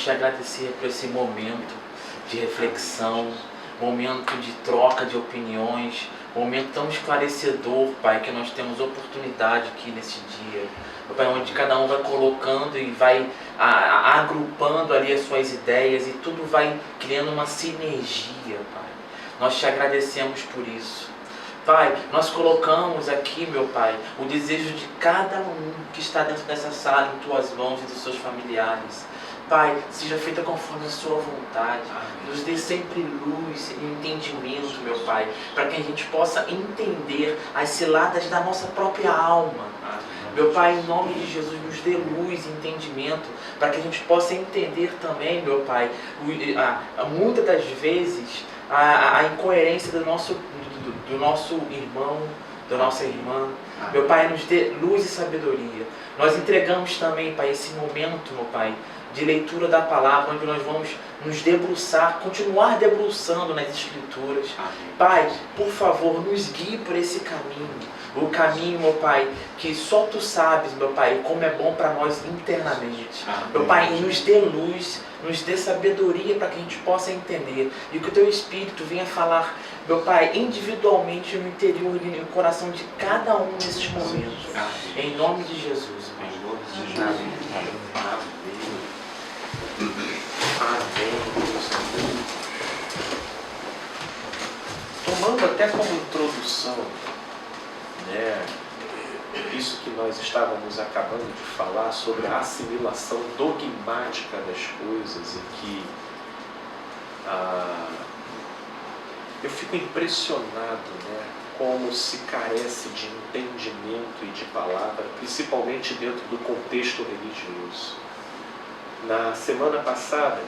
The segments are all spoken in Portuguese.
te agradecer por esse momento de reflexão, momento de troca de opiniões, momento tão esclarecedor, Pai, que nós temos oportunidade aqui nesse dia. Pai, onde cada um vai colocando e vai agrupando ali as suas ideias e tudo vai criando uma sinergia, Pai. Nós te agradecemos por isso. Pai, nós colocamos aqui, meu Pai, o desejo de cada um que está dentro dessa sala em Tuas mãos e dos seus familiares. Pai, seja feita conforme a sua vontade. Nos dê sempre luz e entendimento, meu Pai, para que a gente possa entender as ciladas da nossa própria alma. Meu Pai, em nome de Jesus, nos dê luz e entendimento para que a gente possa entender também, meu Pai, muitas das vezes a incoerência do nosso irmão, da nossa irmã. Meu Pai, nos dê luz e sabedoria. Nós entregamos também, Pai, esse momento, meu Pai, de leitura da palavra, onde nós vamos nos debruçar, continuar debruçando nas Escrituras. Pai, por favor, nos guie por esse caminho. O caminho, meu Pai, que só Tu sabes, meu Pai, como é bom para nós internamente. Meu Pai, nos dê luz, nos dê sabedoria para que a gente possa entender. E que o Teu Espírito venha falar, meu Pai, individualmente no interior e no coração de cada um nesses momentos. Em nome de Jesus. Em nome de Jesus. Amém. Tomando até como introdução, né, isso que nós estávamos acabando de falar sobre a assimilação dogmática das coisas e que eu fico impressionado, né, como se carece de entendimento e de palavra, principalmente dentro do contexto religioso. Na semana passada,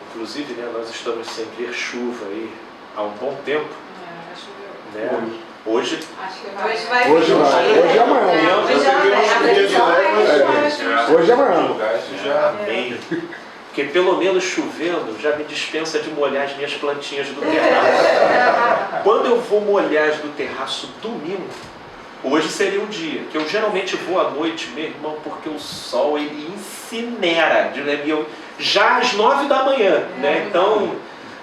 inclusive, né, nós estamos sem ver chuva aí há um bom tempo. Né? Hoje vai. Hoje e amanhã. Hoje e amanhã. Amém. Porque pelo menos chovendo já me dispensa de molhar as minhas plantinhas do terraço. Quando eu vou molhar as do terraço domingo, hoje seria um dia, que eu geralmente vou à noite, meu irmão, porque o sol ele incinera, já às 9 da manhã, né? Então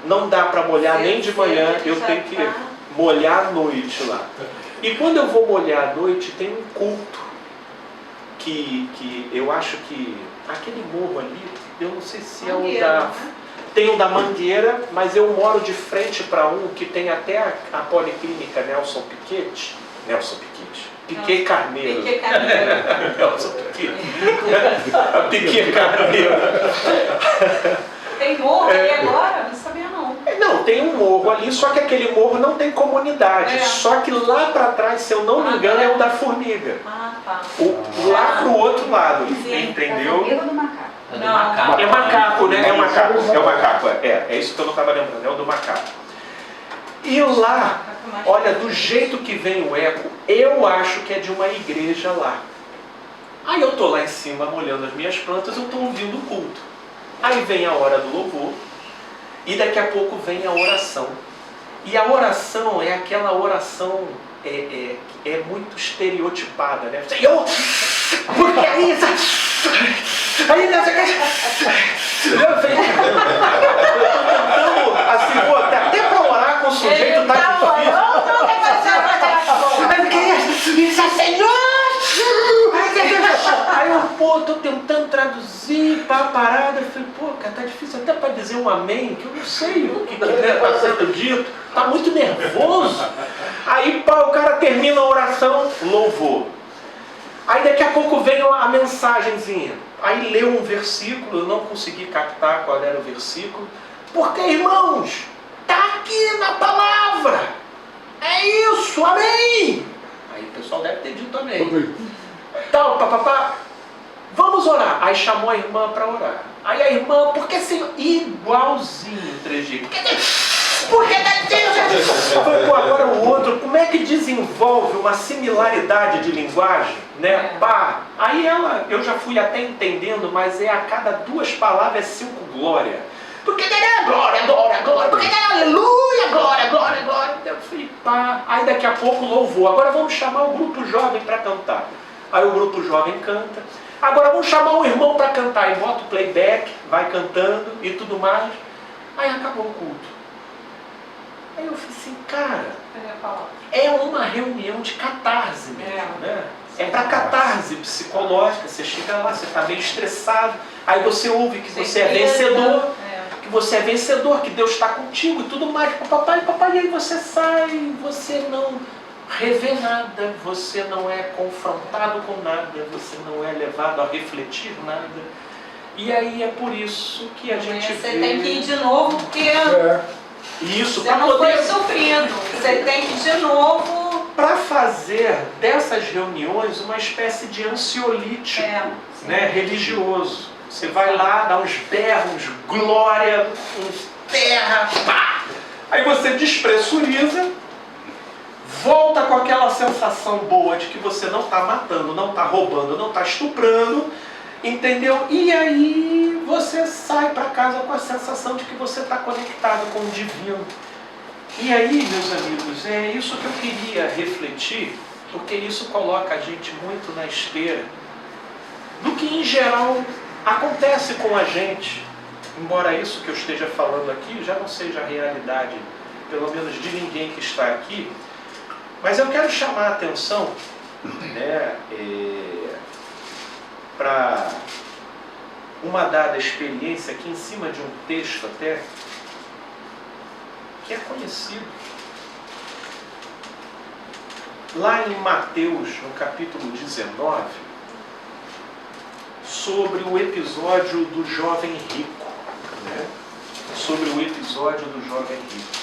não dá para molhar nem de manhã, eu tenho que molhar à noite lá. E quando eu vou molhar à noite, tem um culto, que eu acho que aquele morro ali, eu não sei se é o da... Tem o da Mangueira, mas eu moro de frente para um que tem até a Policlínica Nelson Piquet. Piquet Carneiro. Nelson Piquet. Piquet Carneiro. Tem morro ali agora? Não sabia não. Não, tem um morro ali, só que aquele morro não tem comunidade. Só que lá para trás, se eu não me engano, é o da Formiga. Lá pro outro lado, entendeu? É macaco, né? É macaco. É isso que eu não estava lembrando, é o do macaco. E lá, olha, do jeito que vem o eco, eu acho que é de uma igreja lá. Aí eu tô lá em cima molhando as minhas plantas, eu tô ouvindo o culto. Aí vem a hora do louvor e daqui a pouco vem a oração. E a oração é aquela oração muito estereotipada, né? Senhor, porque aí nessa eu tô tentando assim, pô, até pra orar com o sujeito tá difícil. Aí eu, tô tentando traduzir para a parada. Eu falei, cara, tá difícil até para dizer um amém, que eu não sei o que está sendo dito. Tá muito nervoso. Aí o cara termina a oração, louvor. Aí daqui a pouco vem a mensagenzinha. Aí leu um versículo, eu não consegui captar qual era o versículo. Porque, irmãos, tá aqui na palavra. É isso, amém. Aí o pessoal deve ter dito amém. Então, papapá, vamos orar. Aí chamou a irmã para orar. Aí a irmã, porque assim, igualzinho o trejeito. Porque falei, agora o outro, como é que desenvolve uma similaridade de linguagem, né? Aí eu já fui até entendendo, mas a cada 2 palavras é 5 glória. Porque glória, porque aleluia, glória. Eu falei, aí daqui a pouco louvor. Agora vamos chamar o grupo jovem para cantar. Aí o grupo jovem canta. Agora vamos chamar um irmão para cantar. E bota o playback, vai cantando e tudo mais. Aí acabou o culto. Aí eu falei assim, cara, é uma reunião de catarse mesmo, né? É para catarse psicológica. Você chega lá, você está meio estressado. Aí você ouve que você é vencedor. Que você é vencedor, que Deus está contigo e tudo mais. Papai, e aí você sai, você não revê nada, você não é confrontado com nada, você não é levado a refletir nada. E aí é por isso que a gente Você vê... tem que ir de novo, porque Isso, você para não poder... foi sofrendo. Você tem que ir de novo. Para fazer dessas reuniões uma espécie de ansiolítico, né, religioso. Você vai lá, dá uns berros, glória, uns terra, pá! Aí você despressuriza, volta com aquela sensação boa de que você não está matando, não está roubando, não está estuprando, entendeu? E aí você sai para casa com a sensação de que você está conectado com o divino. E aí, meus amigos, é isso que eu queria refletir, porque isso coloca a gente muito na esteira do que em geral acontece com a gente, embora isso que eu esteja falando aqui já não seja a realidade, pelo menos de ninguém que está aqui, mas eu quero chamar a atenção, né, para uma dada experiência aqui em cima de um texto até, que é conhecido. Lá em Mateus, no capítulo 19, sobre o episódio do jovem rico, né? Sobre o episódio do jovem rico.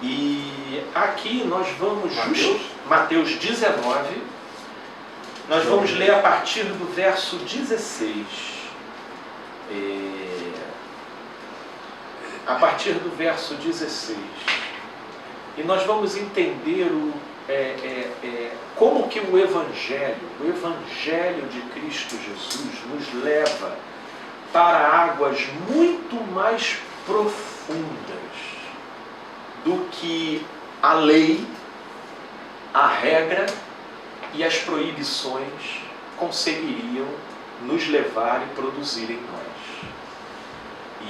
E aqui nós vamos... Mateus 19, nós vamos ler a partir do verso 16. A partir do verso 16. E nós vamos entender como que o Evangelho de Cristo Jesus nos leva para águas muito mais profundas do que a lei, a regra e as proibições conseguiriam nos levar e produzir em nós.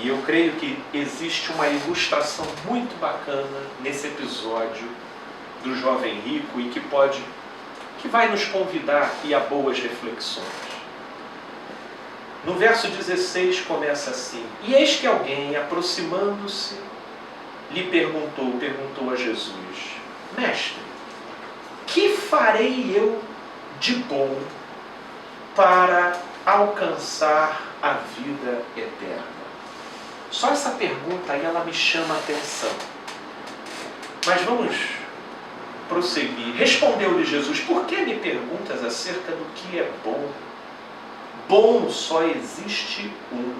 E eu creio que existe uma ilustração muito bacana nesse episódio do jovem rico e que vai nos convidar aqui a boas reflexões. No verso 16 começa assim: E eis que alguém, aproximando-se, lhe perguntou a Jesus: Mestre, que farei eu de bom para alcançar a vida eterna? Só essa pergunta aí, ela me chama a atenção. Mas vamos prosseguir. Respondeu-lhe Jesus: Por que me perguntas acerca do que é bom? Bom só existe um.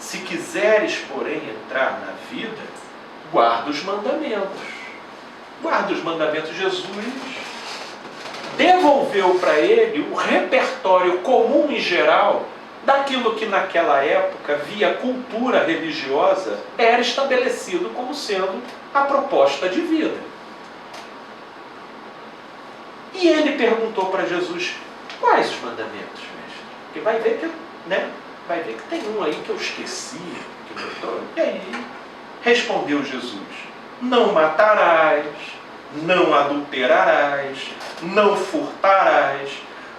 Se quiseres, porém, entrar na vida, guarda os mandamentos. Guarda os mandamentos. Jesus devolveu para ele o repertório comum e geral daquilo que naquela época, via cultura religiosa, era estabelecido como sendo a proposta de vida. E ele perguntou para Jesus: Quais os mandamentos, mestre? Porque vai ver que tem um aí que eu esqueci. E aí respondeu Jesus: Não matarás, não adulterarás, não furtarás,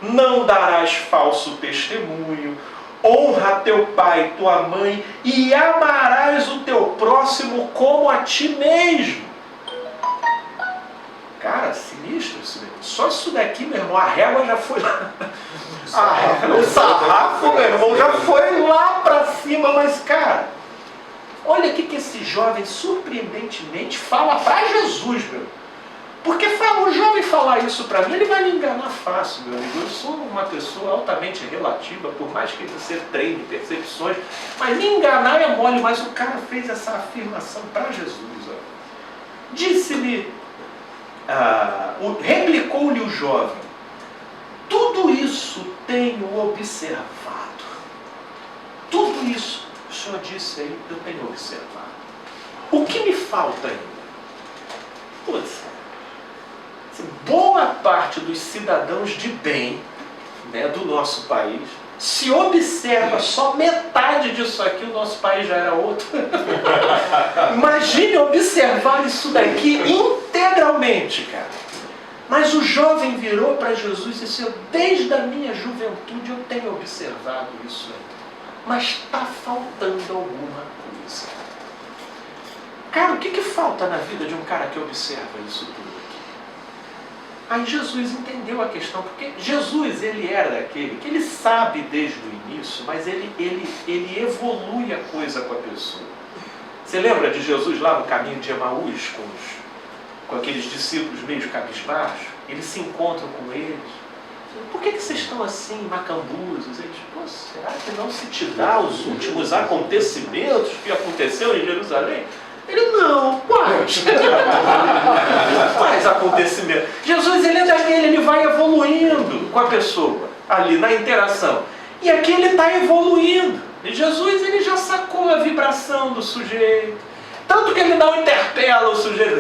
não darás falso testemunho, honra teu pai e tua mãe e amarás o teu próximo como a ti mesmo. Cara, sinistro isso. Só isso daqui, meu irmão, a régua já foi lá. O sarrafo, meu irmão, já foi lá pra cima. Mas, cara, olha o que esse jovem surpreendentemente fala pra Jesus, meu. Porque o jovem falar isso para mim, ele vai me enganar fácil, meu amigo. Eu sou uma pessoa altamente relativa, por mais que você treine percepções, mas me enganar é mole. Mas o cara fez essa afirmação para Jesus. Disse-lhe, replicou-lhe o jovem: Tudo isso tenho observado. Tudo isso, o Senhor disse aí, eu tenho observado. O que me falta ainda? Putz, boa parte dos cidadãos de bem, né, do nosso país, se observa só metade disso aqui, o nosso país já era outro. Imagine observar isso daqui integralmente, cara. Mas o jovem virou para Jesus e disse: desde a minha juventude eu tenho observado isso aí, mas está faltando alguma coisa. Cara, o que falta na vida de um cara que observa isso tudo aqui? Aí Jesus entendeu a questão, porque Jesus, ele era daquele que ele sabe desde o início, mas ele evolui a coisa com a pessoa. Você lembra de Jesus lá no caminho de Emaús, com aqueles discípulos meio cabisbaixos? Eles se encontram com eles. Por que vocês estão assim, macambusos? Eles, pô, será que não se te dá os últimos acontecimentos que aconteceram em Jerusalém? Ele, não, quais acontecimentos? Jesus, ele é daquele, ele vai evoluindo com a pessoa, ali na interação. E aqui ele está evoluindo. E Jesus, ele já sacou a vibração do sujeito. Tanto que ele não interpela o sujeito.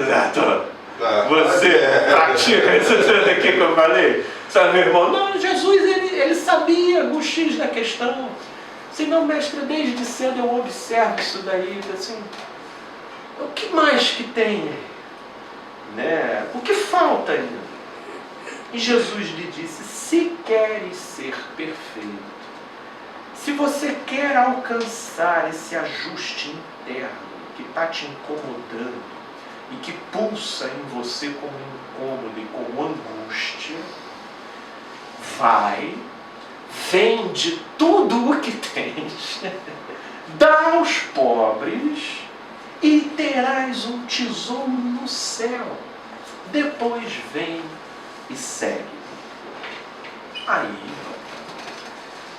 Você pratica isso tudo aqui que eu falei? Sabe, meu irmão? Não, Jesus, ele sabia o X da questão. Assim, não, mestre, desde cedo eu observo isso daí, assim... O que mais que tem? Né? O que falta ainda? E Jesus lhe disse: se queres ser perfeito, se você quer alcançar esse ajuste interno que está te incomodando e que pulsa em você como incômodo e como angústia, vai, vende tudo o que tens, dá aos pobres e terás um tesouro no céu. Depois vem e segue.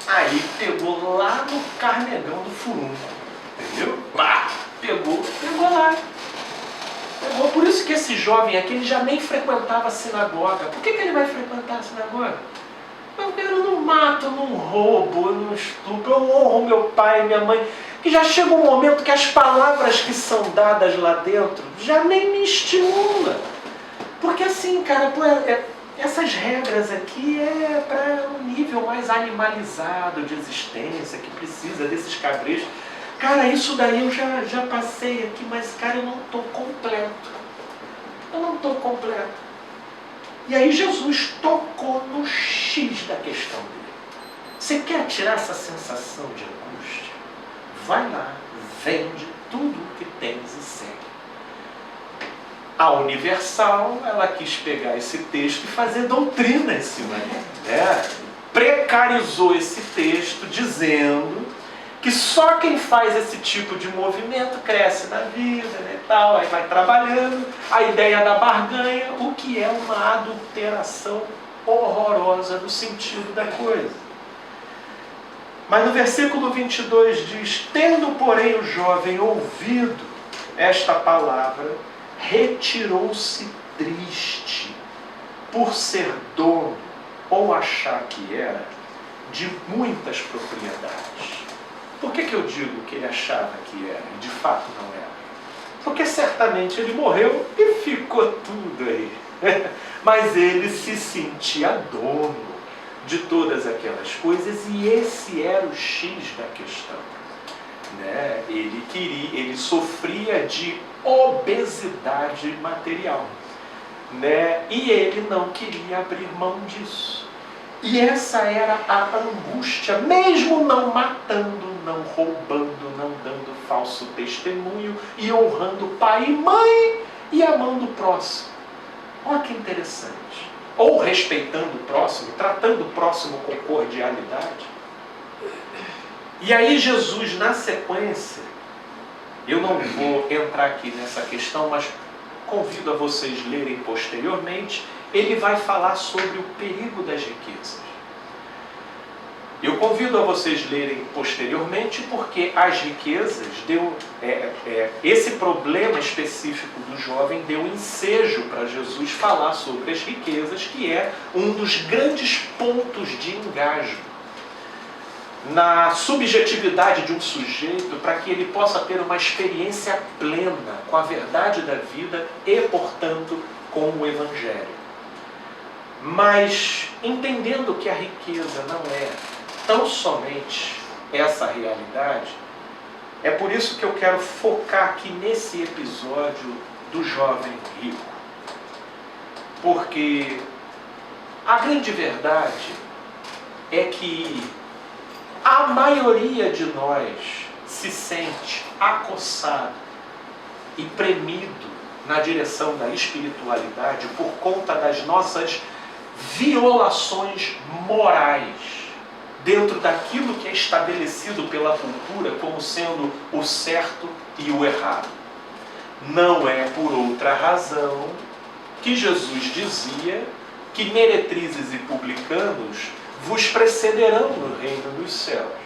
Aí pegou lá no carnegão do furunco. Entendeu? Pegou lá. Por isso que esse jovem aqui, ele já nem frequentava a sinagoga. Por que ele vai frequentar a sinagoga? Porque eu não mato, eu não roubo, eu não estupro, eu honro meu pai e minha mãe. Que já chega um momento que as palavras que são dadas lá dentro já nem me estimulam. Porque assim, cara, essas regras aqui é para um nível mais animalizado de existência, que precisa desses cabrejos. Cara, isso daí eu já passei aqui, mas cara, eu não estou completo. E aí Jesus tocou no X da questão dele. Você quer tirar essa sensação de angústia? Vai lá, vende tudo o que tens e segue. A Universal, ela quis pegar esse texto e fazer doutrina em cima dele, né? Precarizou esse texto dizendo que só quem faz esse tipo de movimento cresce na vida, né, tal, aí vai trabalhando, a ideia da barganha, o que é uma adulteração horrorosa no sentido da coisa. Mas no versículo 22 diz: tendo, porém, o jovem ouvido esta palavra, retirou-se triste, por ser dono, ou achar que era, de muitas propriedades. Por que eu digo que ele achava que era, e de fato não era? Porque certamente ele morreu e ficou tudo aí. Mas ele se sentia dono de todas aquelas coisas, e esse era o X da questão. Né? Ele sofria de obesidade material. Né? E ele não queria abrir mão disso. E essa era a angústia, mesmo não matando, não roubando, não dando falso testemunho, e honrando pai e mãe, e amando o próximo. Olha que interessante. Ou respeitando o próximo, tratando o próximo com cordialidade. E aí Jesus, na sequência, eu não vou entrar aqui nessa questão, mas convido a vocês lerem posteriormente, ele vai falar sobre o perigo das riquezas. Eu convido a vocês lerem posteriormente, porque as riquezas esse problema específico do jovem deu ensejo para Jesus falar sobre as riquezas, que é um dos grandes pontos de engajo na subjetividade de um sujeito, para que ele possa ter uma experiência plena com a verdade da vida e, portanto, com o Evangelho. mas entendendo que a riqueza não é tão somente essa realidade, é por isso que eu quero focar aqui nesse episódio do jovem rico. Porque a grande verdade é que a maioria de nós se sente acossado e premido na direção da espiritualidade por conta das nossas violações morais dentro daquilo que é estabelecido pela cultura como sendo o certo e o errado. Não é por outra razão que Jesus dizia que meretrizes e publicanos vos precederão no reino dos céus.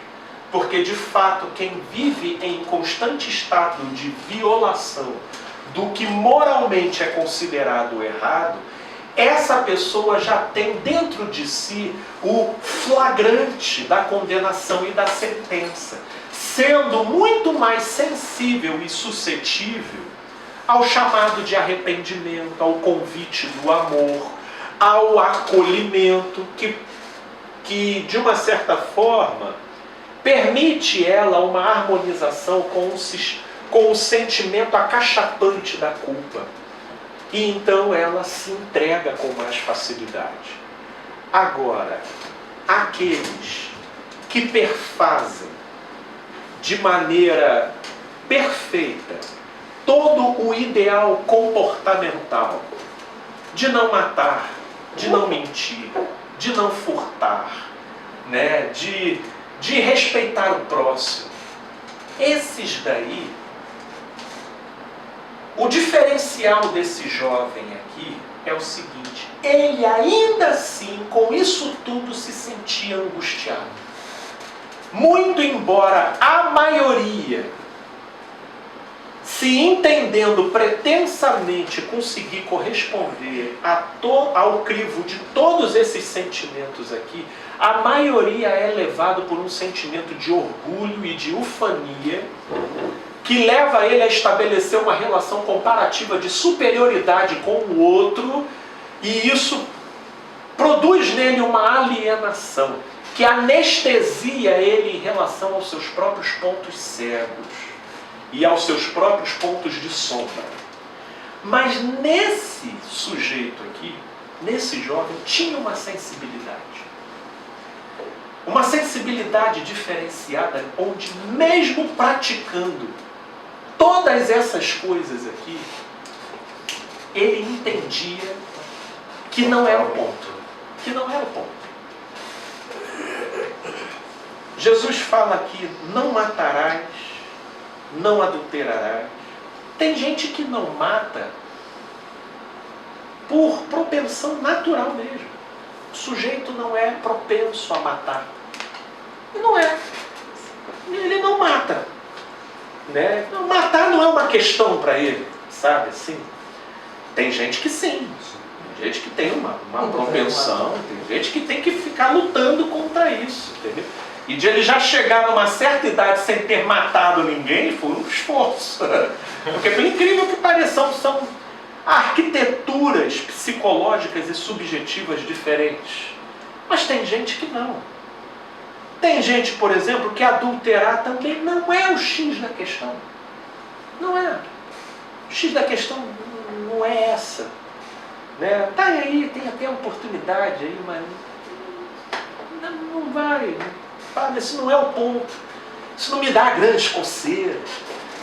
Porque, de fato, quem vive em constante estado de violação do que moralmente é considerado errado, essa pessoa já tem dentro de si o flagrante da condenação e da sentença, sendo muito mais sensível e suscetível ao chamado de arrependimento, ao convite do amor, ao acolhimento, que de uma certa forma permite ela uma harmonização com o sentimento acachapante da culpa. E então ela se entrega com mais facilidade. Agora, aqueles que perfazem de maneira perfeita todo o ideal comportamental de não matar, de não mentir, de não furtar, né? de respeitar o próximo, esses daí, o diferencial desse jovem aqui é o seguinte: ele ainda assim, com isso tudo, se sentia angustiado. Muito embora a maioria, se entendendo pretensamente conseguir corresponder ao crivo de todos esses sentimentos aqui, a maioria é levado por um sentimento de orgulho e de ufania, que leva ele a estabelecer uma relação comparativa de superioridade com o outro, e isso produz nele uma alienação, que anestesia ele em relação aos seus próprios pontos cegos e aos seus próprios pontos de sombra. Mas nesse sujeito aqui, nesse jovem, tinha uma sensibilidade. Uma sensibilidade diferenciada, onde mesmo praticando todas essas coisas aqui, ele entendia que não era o ponto. Que não era o ponto. Jesus fala aqui: não matarás, não adulterarás. Tem gente que não mata por propensão natural mesmo. O sujeito não é propenso a matar. E não é. Ele não mata. Né? Matar não é uma questão para ele, sabe assim? Tem gente que sim. Tem gente que tem uma propensão. Tem gente que tem que ficar lutando contra isso, entendeu? E de ele já chegar numa certa idade sem ter matado ninguém, foi um esforço. Porque, por incrível que pareça, são arquiteturas psicológicas e subjetivas diferentes. Mas tem gente que não. Tem gente, por exemplo, que adulterar também não é o X da questão. Não é. O X da questão não é essa. Né? Tá aí, tem até oportunidade aí, mas não vai. Isso não é o ponto. Isso não me dá grandes coceiras.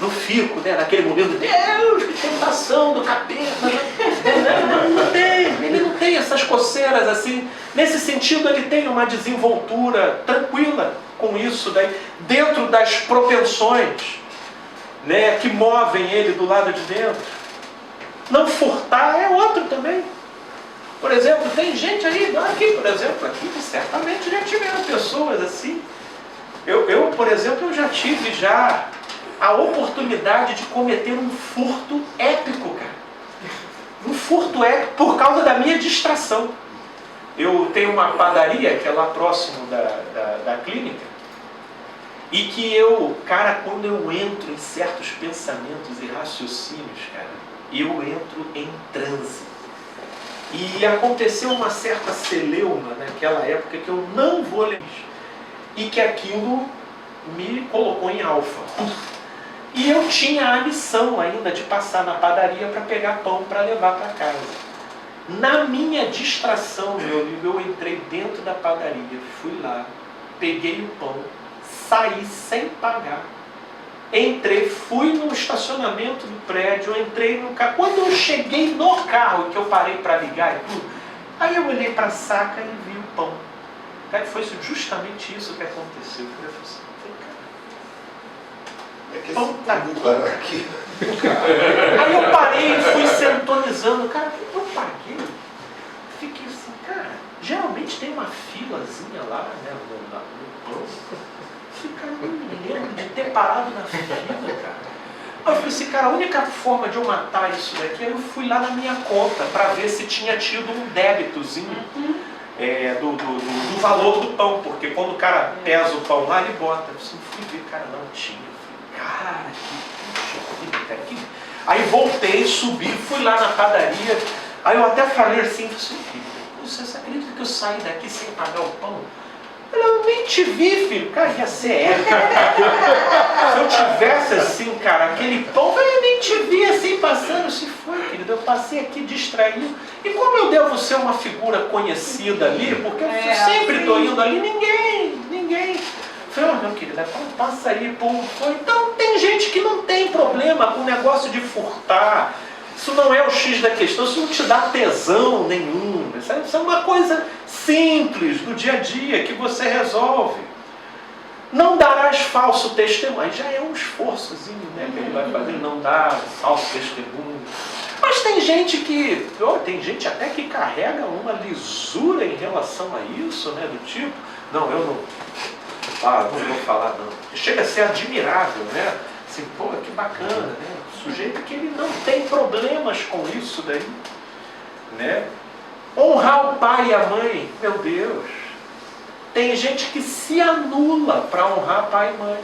Não fico, né, naquele momento, Deus, que tentação do capeta. Não tem, ele não tem essas coceiras assim. Nesse sentido, ele tem uma desenvoltura tranquila com isso, daí, dentro das propensões, né, que movem ele do lado de dentro. Não furtar é outro também. Por exemplo, tem gente aí, aqui, por exemplo, aqui certamente já tiveram pessoas assim. Eu, por exemplo, eu já tive a oportunidade de cometer um furto épico, cara. Um furto épico por causa da minha distração. Eu tenho uma padaria que é lá próximo da clínica, e que cara, quando eu entro em certos pensamentos e raciocínios, cara, eu entro em transe. E aconteceu uma certa celeuma naquela época que eu não vou lembrar. E que aquilo me colocou em alfa. E eu tinha a missão ainda de passar na padaria para pegar pão para levar para casa. Na minha distração, meu amigo, eu entrei dentro da padaria, fui lá, peguei o pão, saí sem pagar. Entrei, fui no estacionamento do prédio, entrei no carro. Quando eu cheguei no carro, que eu parei para ligar e tudo, aí eu olhei para a saca e vi o pão. Cara, foi justamente isso que aconteceu. Eu falei assim, cara, pão tá aqui. Aí eu parei e fui sintonizando. Cara, eu paguei. Fiquei assim, cara, geralmente tem uma filazinha lá, né, no pão. Cara, eu não me lembro de ter parado na fila, cara. Aí eu falei assim, cara, a única forma de eu matar isso daqui, aí eu fui lá na minha conta para ver se tinha tido um débitozinho do valor do pão, porque quando o cara pesa o pão lá, ele bota. Eu fui ver, cara, não tinha. Eu falei, cara, que... Aí voltei, subi, fui lá na padaria, aí eu até falei assim, você acredita que eu saí daqui sem pagar o pão? Eu nem te vi, filho. Cara, ia ser épico. Se eu tivesse assim, cara, aquele pão, eu nem te vi assim passando. Se foi, querido, eu passei aqui distraído. E como eu devo ser uma figura conhecida ali, porque eu sempre estou indo ali, ninguém. Falei, oh, meu querido, passa aí, pô. Então tem gente que não tem problema com o negócio de furtar. Isso não é o X da questão, isso não te dá tesão nenhum. Isso é uma coisa simples do dia a dia que você resolve. Não darás falso testemunho. Já é um esforçozinho, né, que ele vai fazer, não dar falso testemunho. Mas tem gente que, tem gente até que carrega uma lisura em relação a isso, né, do tipo, não, eu não vou falar não. Chega a ser admirável, né? Assim, pô, que bacana, né? O sujeito que ele não tem problemas com isso daí, né? Honrar o pai e a mãe, meu Deus. Tem gente que se anula para honrar pai e mãe,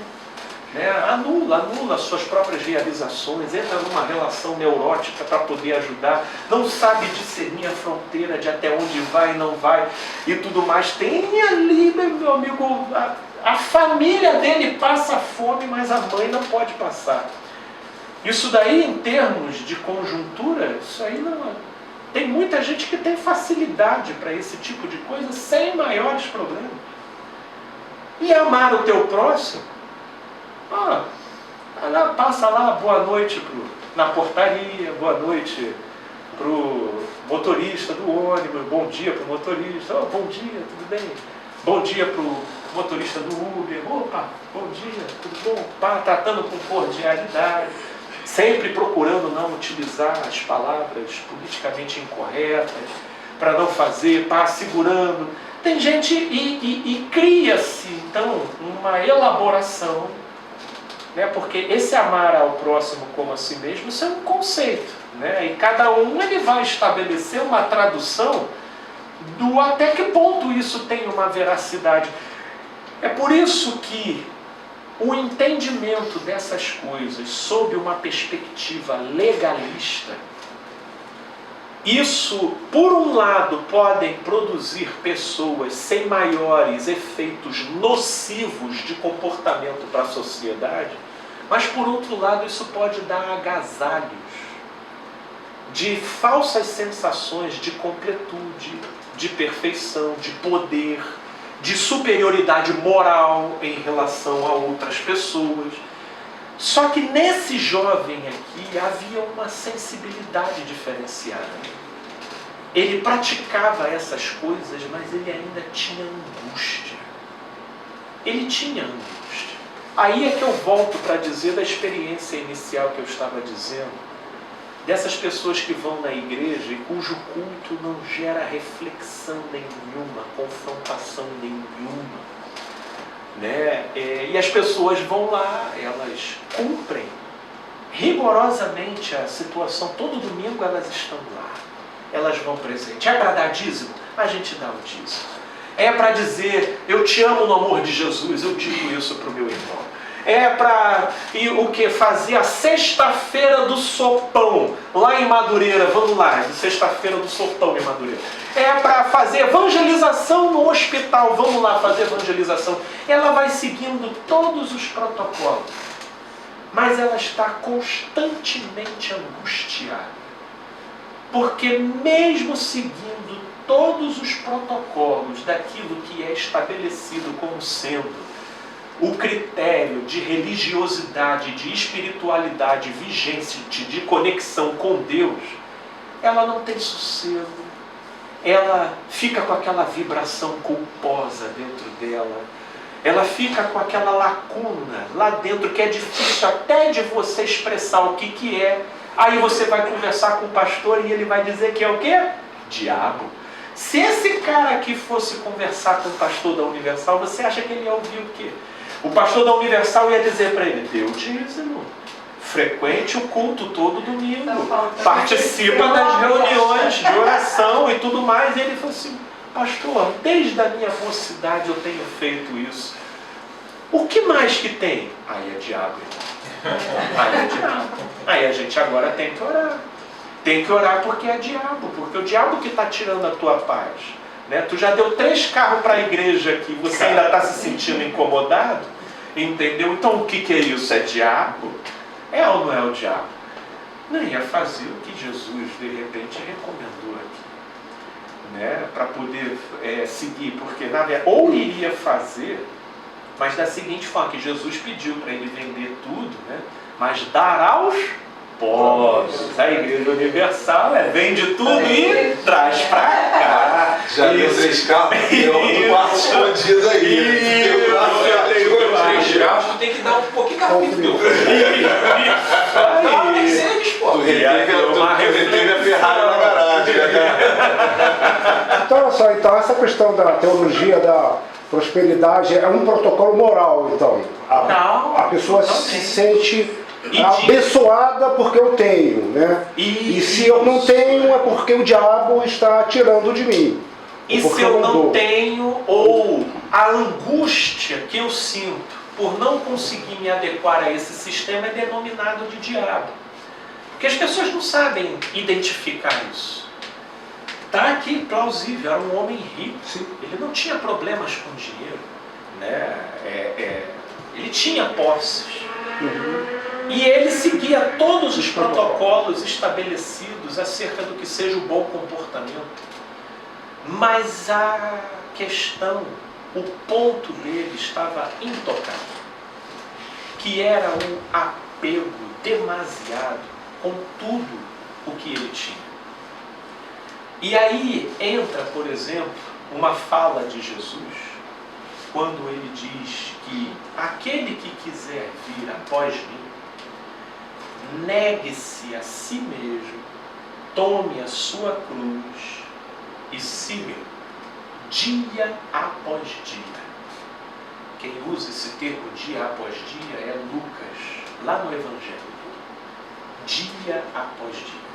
né? Anula suas próprias realizações, entra numa relação neurótica para poder ajudar, não sabe discernir a fronteira de até onde vai e não vai e tudo mais. Tem ali, meu amigo, a família dele passa fome, mas a mãe não pode passar. Isso daí, em termos de conjuntura, isso aí não... Tem muita gente que tem facilidade para esse tipo de coisa sem maiores problemas. E amar o teu próximo, passa lá, boa noite na portaria, boa noite para o motorista do ônibus, bom dia para o motorista, bom dia, tudo bem? Bom dia para o motorista do Uber, opa, bom dia, tudo bom? Tratando com cordialidade, sempre procurando não utilizar as palavras politicamente incorretas, para não fazer, segurando. Tem gente e cria-se, então, uma elaboração, né? Porque esse amar ao próximo como a si mesmo, isso é um conceito, né? E cada um ele vai estabelecer uma tradução do até que ponto isso tem uma veracidade. É por isso que o entendimento dessas coisas sob uma perspectiva legalista, isso, por um lado, podem produzir pessoas sem maiores efeitos nocivos de comportamento para a sociedade, mas, por outro lado, isso pode dar agasalhos de falsas sensações de completude, de perfeição, de poder, de superioridade moral em relação a outras pessoas. Só que nesse jovem aqui havia uma sensibilidade diferenciada. Ele praticava essas coisas, mas ele ainda tinha angústia. Ele tinha angústia. Aí é que eu volto para dizer da experiência inicial que eu estava dizendo, dessas pessoas que vão na igreja e cujo culto não gera reflexão nenhuma, confrontação nenhuma, né? E as pessoas vão lá, elas cumprem rigorosamente a situação, todo domingo elas estão lá, elas vão presente. É para dar dízimo? A gente dá o dízimo. É para dizer, eu te amo no amor de Jesus, eu digo isso para o meu irmão. o que? Fazer a sexta-feira do sopão lá em Madureira. Vamos lá, sexta-feira do sopão em Madureira. É para fazer evangelização no hospital. Vamos lá fazer evangelização. Ela vai seguindo todos os protocolos, mas ela está constantemente angustiada. Porque mesmo seguindo todos os protocolos daquilo que é estabelecido como sendo o critério de religiosidade, de espiritualidade vigente, de conexão com Deus, ela não tem sossego. Ela fica com aquela vibração culposa dentro dela. Ela fica com aquela lacuna lá dentro que é difícil até de você expressar o que é. Aí você vai conversar com o pastor e ele vai dizer que é o quê? Diabo. Se esse cara aqui fosse conversar com o pastor da Universal, você acha que ele ia ouvir o quê? O pastor da Universal ia dizer para ele: dê o dízimo, frequente o culto todo domingo, participa das reuniões de oração e tudo mais. E ele falou assim: pastor, desde a minha mocidade eu tenho feito isso. O que mais que tem? Aí é diabo. Aí é diabo. Aí a gente agora tem que orar. Tem que orar porque é diabo, porque o diabo que está tirando a tua paz. Né? Tu já deu 3 carros para a igreja aqui, você ainda está se sentindo incomodado? Entendeu? Então o que é isso? É diabo? É ou não é o diabo? Não ia fazer o que Jesus de repente recomendou aqui, né? Para poder seguir, porque na verdade, ou iria fazer, mas da seguinte forma, que Jesus pediu para ele vender tudo, né? Mas dar aos pobres. A Igreja Universal vende tudo e traz para cá. Já deu 3 carros, tem outro 4 escondidos aí. Três carros, tu tem que dar um pouquinho carro do teu filho. Não, tem que ser eles, pô. Tu reteve a Ferrari na garagem. Então, olha só, então essa questão da teologia da prosperidade é um protocolo moral, então. A pessoa se sente abençoada porque eu tenho, né? E se eu não tenho é porque o diabo está tirando de mim. E se eu não tenho, ou a angústia que eu sinto por não conseguir me adequar a esse sistema é denominado de diabo. Porque as pessoas não sabem identificar isso. Está aqui plausível, era um homem rico. Sim. Ele não tinha problemas com dinheiro, né? Ele tinha posses. E ele seguia todos os protocolos estabelecidos acerca do que seja o bom comportamento. Mas a questão, o ponto dele estava intocado, que era um apego demasiado com tudo o que ele tinha. E aí entra, por exemplo, uma fala de Jesus, quando ele diz que aquele que quiser vir após mim, negue-se a si mesmo, tome a sua cruz e siga dia após dia. Quem usa esse termo dia após dia é Lucas, lá no Evangelho. Dia após dia.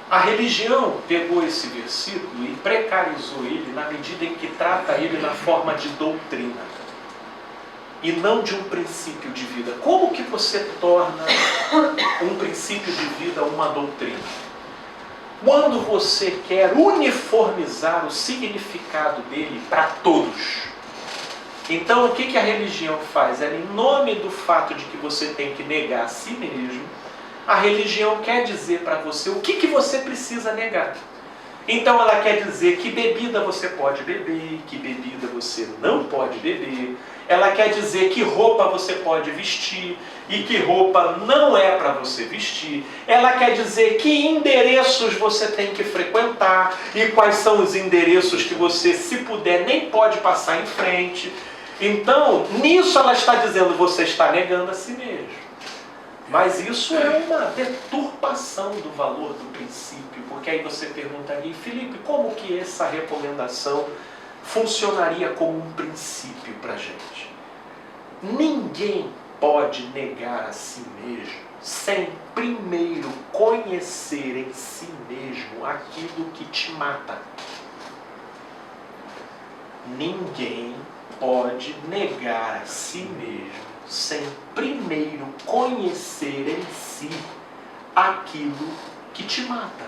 A religião pegou esse versículo e precarizou ele na medida em que trata ele na forma de doutrina e não de um princípio de vida. Como que você torna um princípio de vida uma doutrina? Quando você quer uniformizar o significado dele para todos. Então o que a religião faz? Ela, em nome do fato de que você tem que negar a si mesmo, a religião quer dizer para você o que você precisa negar. Então ela quer dizer que bebida você pode beber, que bebida você não pode beber. Ela quer dizer que roupa você pode vestir e que roupa não é para você vestir. Ela quer dizer que endereços você tem que frequentar e quais são os endereços que você, se puder, nem pode passar em frente. Então, nisso ela está dizendo, você está negando a si mesmo. Mas isso é uma deturpação do valor do princípio, porque aí você perguntaria, Felipe, como que essa recomendação funcionaria como um princípio para a gente? Ninguém pode negar a si mesmo sem primeiro conhecer em si mesmo aquilo que te mata. Ninguém pode negar a si mesmo sem primeiro conhecer em si aquilo que te mata.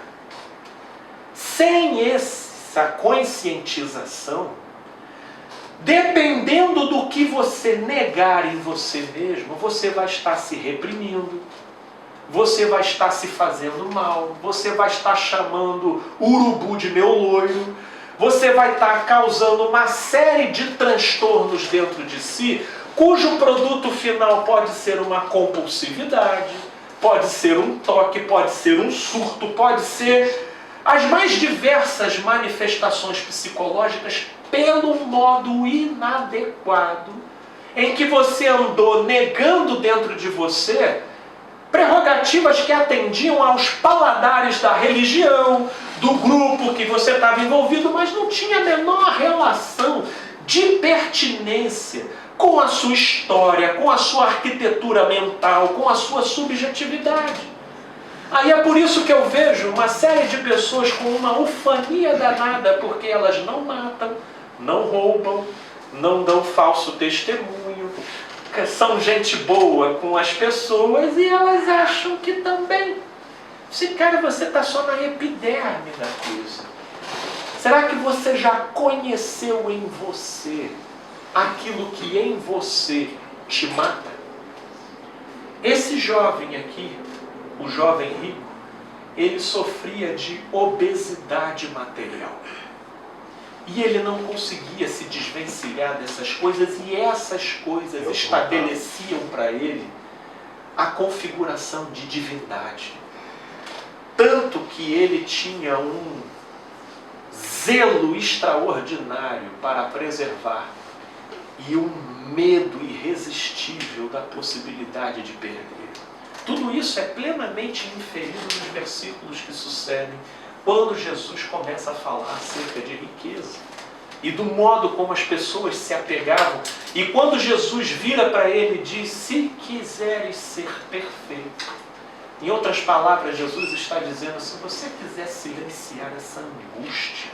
Sem essa conscientização, dependendo do que você negar em você mesmo, você vai estar se reprimindo, você vai estar se fazendo mal, você vai estar chamando o urubu de meu loiro, você vai estar causando uma série de transtornos dentro de si, cujo produto final pode ser uma compulsividade, pode ser um toque, pode ser um surto, pode ser as mais diversas manifestações psicológicas pelo modo inadequado em que você andou negando dentro de você prerrogativas que atendiam aos paladares da religião, do grupo que você estava envolvido, mas não tinha a menor relação de pertinência com a sua história, com a sua arquitetura mental, com a sua subjetividade. Aí é por isso que eu vejo uma série de pessoas com uma ufania danada, porque elas não matam, não roubam, não dão falso testemunho, são gente boa com as pessoas e elas acham que também. Cara, você está só na epiderme da coisa. Será que você já conheceu em você aquilo que em você te mata? Esse jovem aqui, o jovem rico, ele sofria de obesidade material. E ele não conseguia se desvencilhar dessas coisas, e essas coisas estabeleciam para ele a configuração de divindade. Tanto que ele tinha um zelo extraordinário para preservar e um medo irresistível da possibilidade de perder. Tudo isso é plenamente inferido nos versículos que sucedem, quando Jesus começa a falar acerca de riqueza e do modo como as pessoas se apegavam. E quando Jesus vira para ele e diz: se quiseres ser perfeito. Em outras palavras, Jesus está dizendo: se você quiser silenciar essa angústia,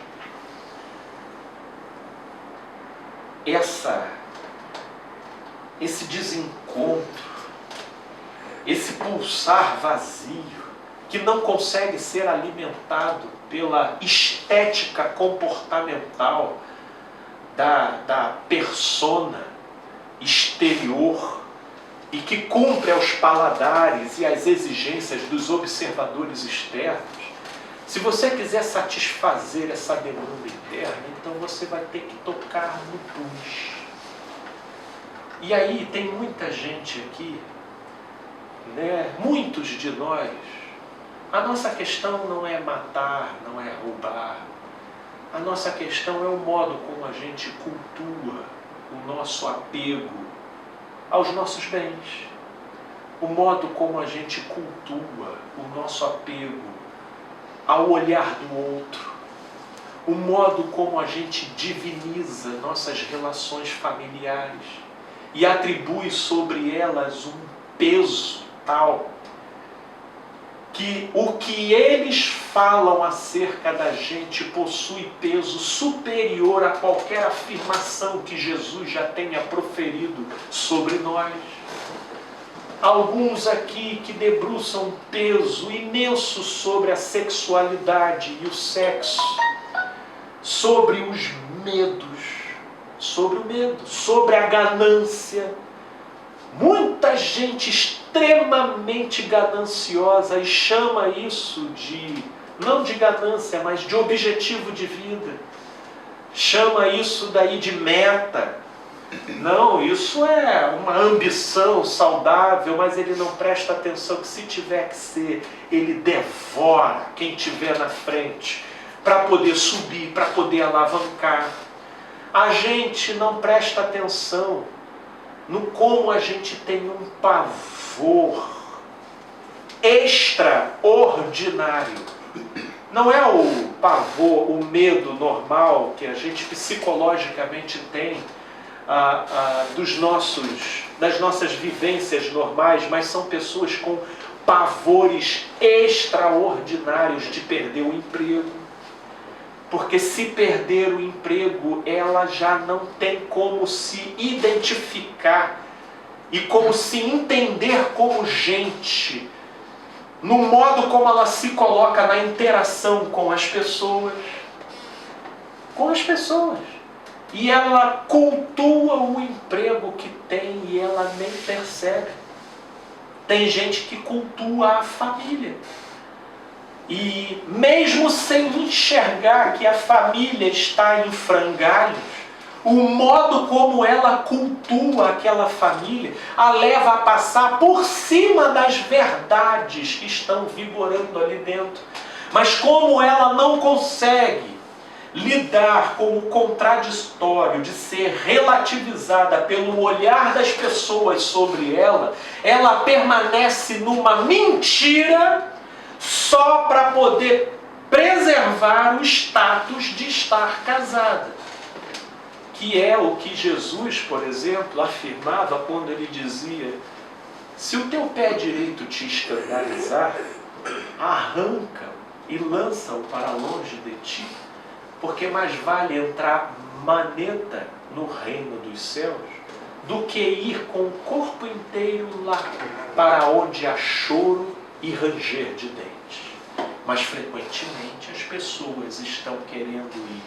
esse desencontro, esse pulsar vazio, que não consegue ser alimentado pela estética comportamental da persona exterior e que cumpre aos paladares e às exigências dos observadores externos, se você quiser satisfazer essa demanda interna, então você vai ter que tocar no pus. E aí tem muita gente aqui, né? Muitos de nós, a nossa questão não é matar, não é roubar. A nossa questão é o modo como a gente cultua o nosso apego aos nossos bens. O modo como a gente cultua o nosso apego ao olhar do outro. O modo como a gente diviniza nossas relações familiares e atribui sobre elas um peso tal que o que eles falam acerca da gente possui peso superior a qualquer afirmação que Jesus já tenha proferido sobre nós. Alguns aqui que debruçam um peso imenso sobre a sexualidade e o sexo, sobre os medos, sobre o medo, sobre a ganância. Muita gente extremamente gananciosa e chama isso de, não de ganância, mas de objetivo de vida. Chama isso daí de meta. Não, isso é uma ambição saudável, mas ele não presta atenção que se tiver que ser, ele devora quem tiver na frente para poder subir, para poder alavancar. A gente não presta atenção no como a gente tem um pavor extraordinário. Não é o pavor, o medo normal que a gente psicologicamente tem das nossas vivências normais, mas são pessoas com pavores extraordinários de perder o emprego. Porque se perder o emprego, ela já não tem como se identificar e como se entender como gente, no modo como ela se coloca na interação com as pessoas. Com as pessoas. E ela cultua o emprego que tem e ela nem percebe. Tem gente que cultua a família. E mesmo sem enxergar que a família está em frangalhos, o modo como ela cultua aquela família a leva a passar por cima das verdades que estão vigorando ali dentro. Mas como ela não consegue lidar com o contraditório de ser relativizada pelo olhar das pessoas sobre ela, ela permanece numa mentira só para poder preservar o status de estar casada. Que é o que Jesus, por exemplo, afirmava quando ele dizia: se o teu pé direito te escandalizar, arranca-o e lança-o para longe de ti, porque mais vale entrar maneta no reino dos céus do que ir com o corpo inteiro lá para onde há choro e ranger de dentes. Mas frequentemente as pessoas estão querendo ir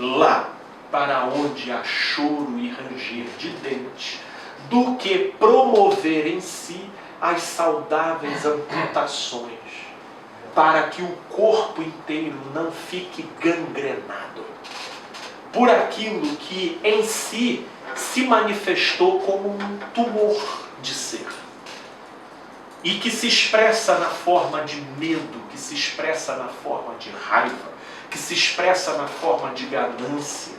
lá para onde há choro e ranger de dentes, do que promover em si as saudáveis amputações, para que o corpo inteiro não fique gangrenado por aquilo que em si se manifestou como um tumor de ser. E que se expressa na forma de medo, que se expressa na forma de raiva, que se expressa na forma de ganâncias,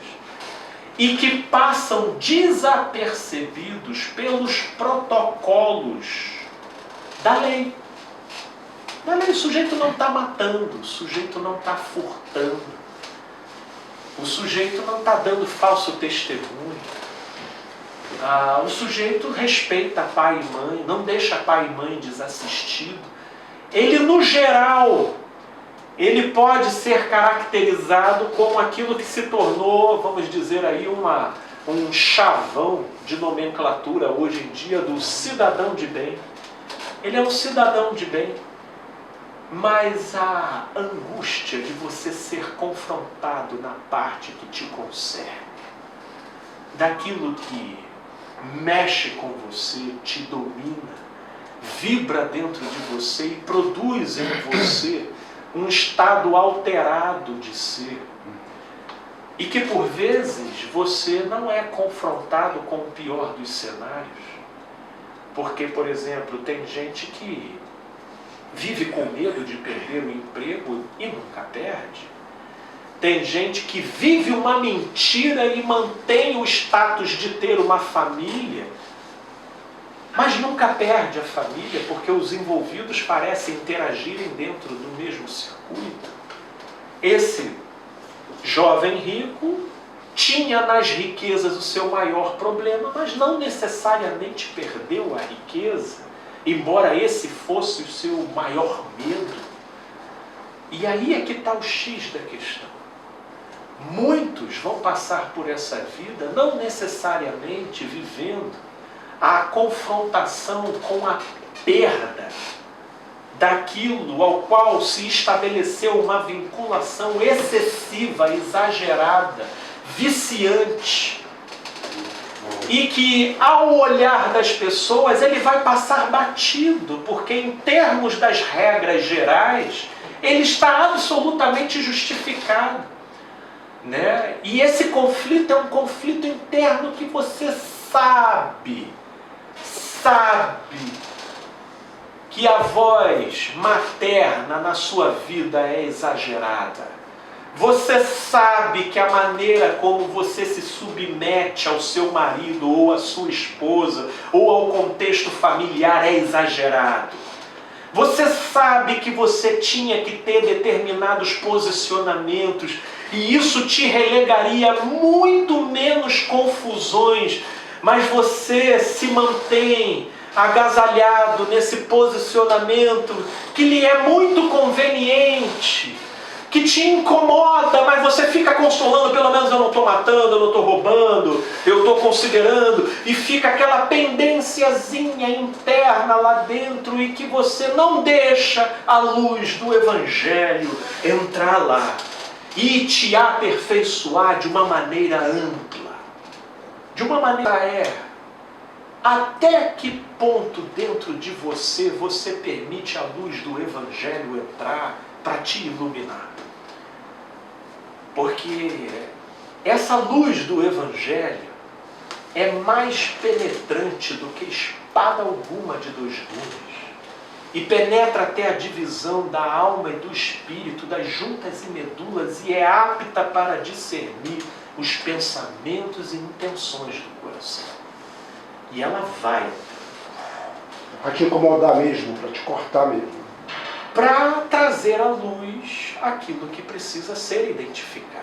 e que passam desapercebidos pelos protocolos da lei. Da lei, o sujeito não está matando, o sujeito não está furtando, o sujeito não está dando falso testemunho. O sujeito respeita pai e mãe, não deixa pai e mãe desassistido. Ele, no geral, ele pode ser caracterizado como aquilo que se tornou, vamos dizer aí, um chavão de nomenclatura hoje em dia do cidadão de bem. Ele é um cidadão de bem, mas a angústia de você ser confrontado na parte que te concerne, daquilo que mexe com você, te domina, vibra dentro de você e produz em você um estado alterado de ser, e que por vezes você não é confrontado com o pior dos cenários, porque, por exemplo, tem gente que vive com medo de perder o emprego e nunca perde. Tem gente que vive uma mentira e mantém o status de ter uma família, mas nunca perde a família, porque os envolvidos parecem interagirem dentro do mesmo circuito. Esse jovem rico tinha nas riquezas o seu maior problema, mas não necessariamente perdeu a riqueza, embora esse fosse o seu maior medo. E aí é que está o X da questão. Muitos vão passar por essa vida não necessariamente vivendo a confrontação com a perda daquilo ao qual se estabeleceu uma vinculação excessiva, exagerada, viciante, e que ao olhar das pessoas ele vai passar batido, porque em termos das regras gerais ele está absolutamente justificado, né? E esse conflito é um conflito interno que você sabe que a voz materna na sua vida é exagerada. Você sabe que a maneira como você se submete ao seu marido ou à sua esposa ou ao contexto familiar é exagerado. Você sabe que você tinha que ter determinados posicionamentos e isso te relegaria muito menos confusões, mas você se mantém agasalhado nesse posicionamento que lhe é muito conveniente, que que te incomoda, mas você fica consolando, pelo menos eu não estou matando, eu não estou roubando, eu estou considerando, e fica aquela pendênciazinha interna lá dentro e que você não deixa a luz do Evangelho entrar lá e te aperfeiçoar de uma maneira ampla, de uma maneira até que ponto dentro de você você permite a luz do Evangelho entrar para te iluminar. Porque essa luz do Evangelho é mais penetrante do que espada alguma de dois gumes. E penetra até a divisão da alma e do espírito, das juntas e medulas, e é apta para discernir os pensamentos e intenções do coração. E ela vai Para te incomodar mesmo, para te cortar mesmo. para trazer à luz aquilo que precisa ser identificado,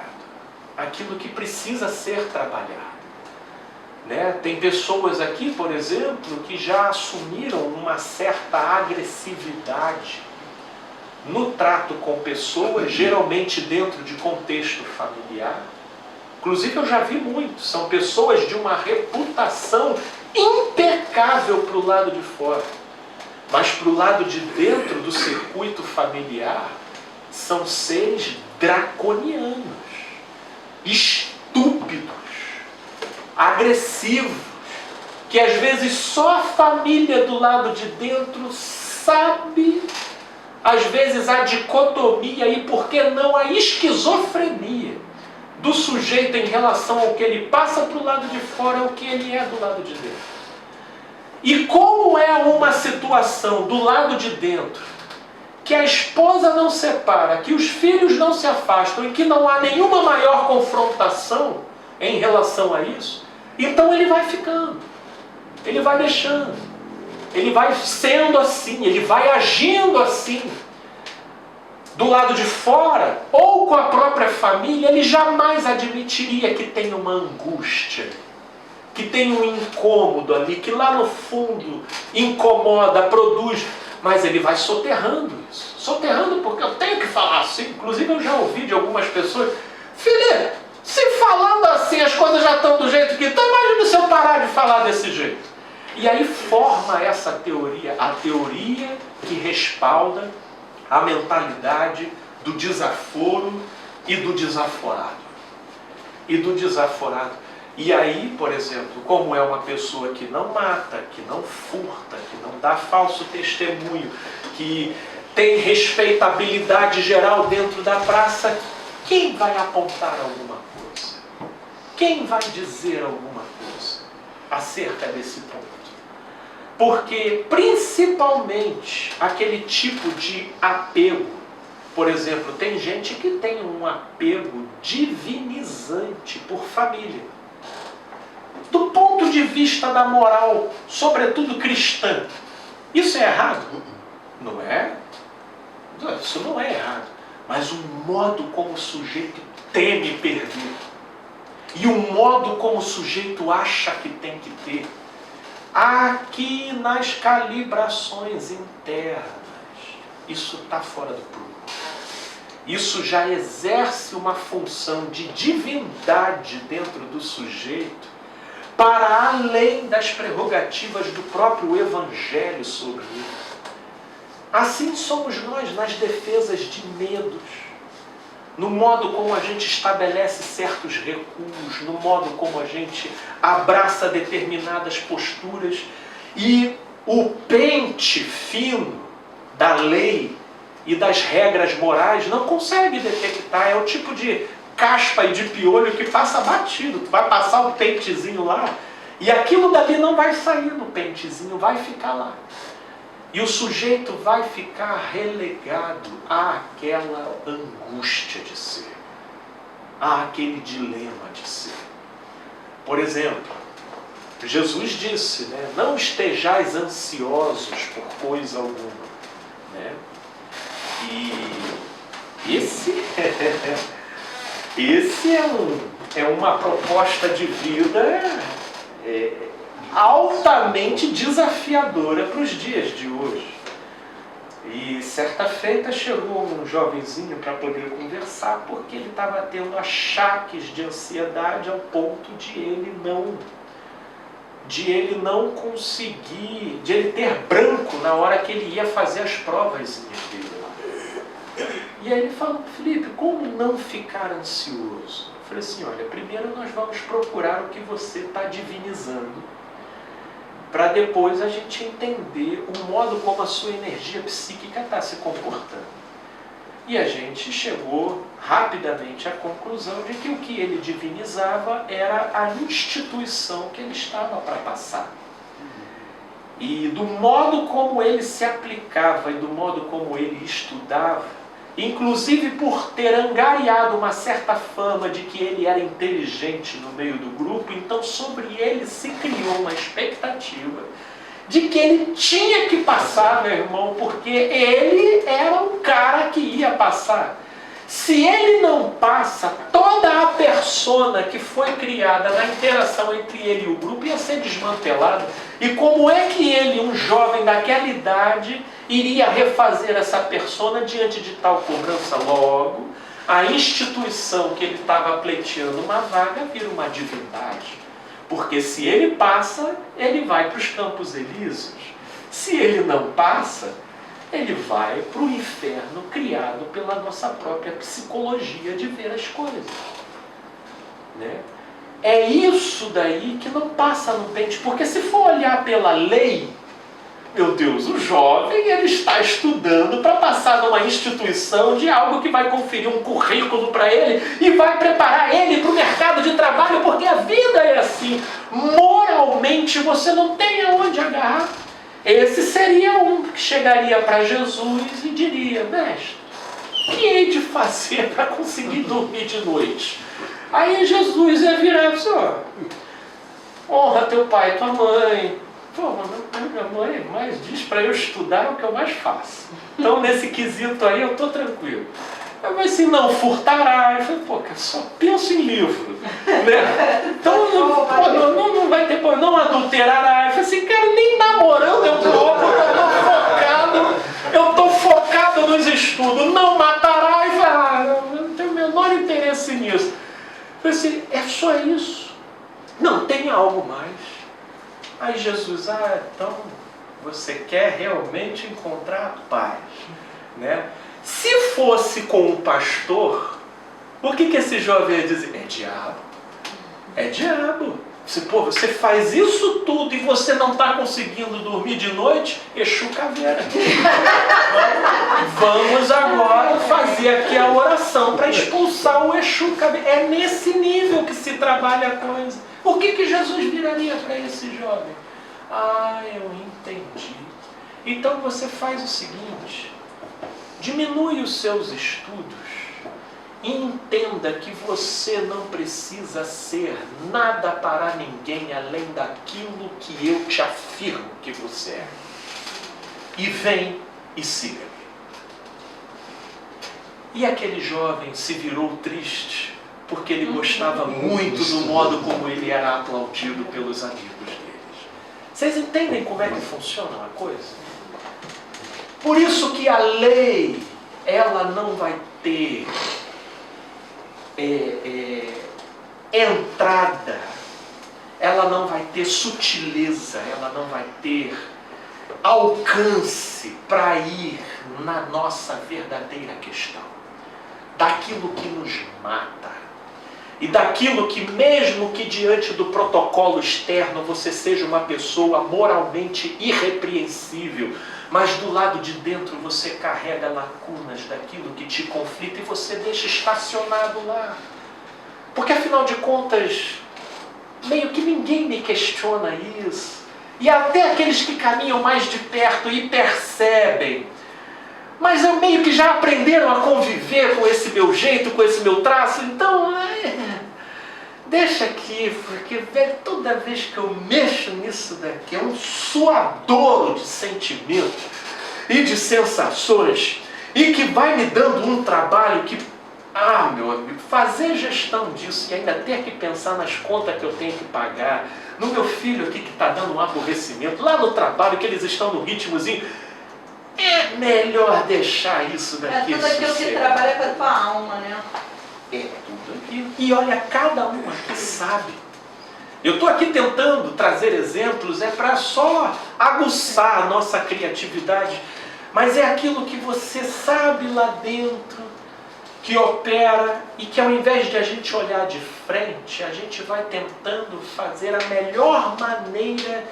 aquilo que precisa ser trabalhado. Né? Tem pessoas aqui, por exemplo, que já assumiram uma certa agressividade no trato com pessoas, geralmente dentro de contexto familiar. Inclusive eu já vi muito, são pessoas de uma reputação impecável para o lado de fora. Mas para o lado de dentro do circuito familiar, são seres draconianos, estúpidos, agressivos, que às vezes só a família do lado de dentro sabe, às vezes, a dicotomia e, por que não, a esquizofrenia do sujeito em relação ao que ele passa para o lado de fora, ao que ele é do lado de dentro. E como é uma situação do lado de dentro, que a esposa não separa, que os filhos não se afastam e que não há nenhuma maior confrontação em relação a isso, então ele vai ficando, ele vai deixando, ele vai sendo assim, ele vai agindo assim. Do lado de fora, ou com a própria família, ele jamais admitiria que tem uma angústia, que tem um incômodo ali, que lá no fundo incomoda, produz, mas ele vai soterrando isso. Soterrando porque eu tenho que falar assim. Inclusive eu já ouvi de algumas pessoas: Felipe, se falando assim as coisas já estão do jeito que estão, imagina se eu parar de falar desse jeito. E aí forma essa teoria, a teoria que respalda a mentalidade do desaforo e do desaforado. E do desaforado. E aí, por exemplo, como é uma pessoa que não mata, que não furta, que não dá falso testemunho, que tem respeitabilidade geral dentro da praça, quem vai apontar alguma coisa? Quem vai dizer alguma coisa acerca desse ponto? Porque, principalmente, aquele tipo de apego, por exemplo, tem gente que tem um apego divinizante por família. Do ponto de vista da moral, sobretudo cristã, isso é errado? Não é? Isso não é errado. Mas o modo como o sujeito teme perder, e o modo como o sujeito acha que tem que ter, aqui nas calibrações internas, isso está fora do prumo. Isso já exerce uma função de divindade dentro do sujeito, para além das prerrogativas do próprio Evangelho sobre ele. Assim somos nós nas defesas de medos, no modo como a gente estabelece certos recuos, no modo como a gente abraça determinadas posturas, e o pente fino da lei e das regras morais não consegue detectar. É o tipo de caspa e de piolho que passa batido. Tu vai passar o pentezinho lá e aquilo dali não vai sair no pentezinho, vai ficar lá. E o sujeito vai ficar relegado àquela angústia de ser, àquele dilema de ser. Por exemplo, Jesus disse, né, não estejais ansiosos por coisa alguma. Né? E esse é uma proposta de vida altamente desafiadora para os dias de hoje. E certa feita chegou um jovenzinho para poder conversar, porque ele estava tendo achaques de ansiedade ao ponto de ele não conseguir, de ele ter branco na hora que ele ia fazer as provas dele lá. E aí ele falou: Felipe, como não ficar ansioso? Eu falei assim: olha, primeiro nós vamos procurar o que você está divinizando, para depois a gente entender o modo como a sua energia psíquica está se comportando. E a gente chegou rapidamente à conclusão de que o que ele divinizava era a instituição que ele estava para passar. E do modo como ele se aplicava e do modo como ele estudava, inclusive por ter angariado uma certa fama de que ele era inteligente no meio do grupo, então sobre ele se criou uma expectativa de que ele tinha que passar, meu irmão, porque ele era o cara que ia passar. Se ele não passa, toda a persona que foi criada na interação entre ele e o grupo ia ser desmantelada. E como é que ele, um jovem daquela idade, iria refazer essa persona diante de tal cobrança? Logo, a instituição que ele estava pleiteando uma vaga vira uma divindade. Porque se ele passa, ele vai para os Campos Elíseos. Se ele não passa, ele vai para o inferno criado pela nossa própria psicologia de ver as coisas. Né? É isso daí que não passa no pente. Porque se for olhar pela lei, meu Deus, o jovem ele está estudando para passar numa instituição de algo que vai conferir um currículo para ele e vai preparar ele para o mercado de trabalho, porque a vida é assim. Moralmente você não tem aonde agarrar. Esse seria um que chegaria para Jesus e diria: mestre, o que hei de fazer para conseguir dormir de noite? Aí Jesus ia virar e dizer: honra teu pai e tua mãe. Pô, minha mãe mais diz para eu estudar o que eu mais faço. Então nesse quesito aí eu estou tranquilo. Eu falei assim: não furtará. Eu falei: pô, cara, só penso em livro. Né? Então não vai ter problema. Não adulterará. Eu falei assim: cara, nem namorando eu estou focado nos estudos. Não matará. Eu falei: eu não tenho o menor interesse nisso. Eu falei assim: é só isso? Não, tem algo mais. Aí Jesus: então você quer realmente encontrar paz, né? Se fosse com um pastor, o que esse jovem ia dizer? É diabo. É diabo. Você faz isso tudo e você não está conseguindo dormir de noite? Exu caveira. Vamos agora fazer aqui a oração para expulsar o Exu caveira. É nesse nível que se trabalha a coisa. O que Jesus viraria para esse jovem? Eu entendi. Então você faz o seguinte: diminui os seus estudos e entenda que você não precisa ser nada para ninguém além daquilo que eu te afirmo que você é. E vem e siga-me. E aquele jovem se virou triste porque ele gostava muito do modo como ele era aplaudido pelos amigos dele. Vocês entendem como é que funciona a coisa? Por isso que a lei, ela não vai ter entrada, ela não vai ter sutileza, ela não vai ter alcance para ir na nossa verdadeira questão. Daquilo que nos mata. E daquilo que, mesmo que diante do protocolo externo você seja uma pessoa moralmente irrepreensível, mas do lado de dentro você carrega lacunas daquilo que te conflita e você deixa estacionado lá. Porque afinal de contas, meio que ninguém me questiona isso. E até aqueles que caminham mais de perto e percebem. Mas eu meio que já aprenderam a conviver com esse meu jeito, com esse meu traço, então deixa aqui, porque toda vez que eu mexo nisso daqui é um suadouro de sentimentos e de sensações e que vai me dando um trabalho que, meu amigo, fazer gestão disso e ainda ter que pensar nas contas que eu tenho que pagar, no meu filho aqui que está dando um aborrecimento, lá no trabalho que eles estão no ritmozinho, melhor deixar isso daqui. É tudo aquilo que trabalha com a tua alma, né? É tudo aquilo. E olha, cada um aqui sabe. Eu estou aqui tentando trazer exemplos, para só aguçar a nossa criatividade, mas é aquilo que você sabe lá dentro, que opera, e que ao invés de a gente olhar de frente, a gente vai tentando fazer a melhor maneira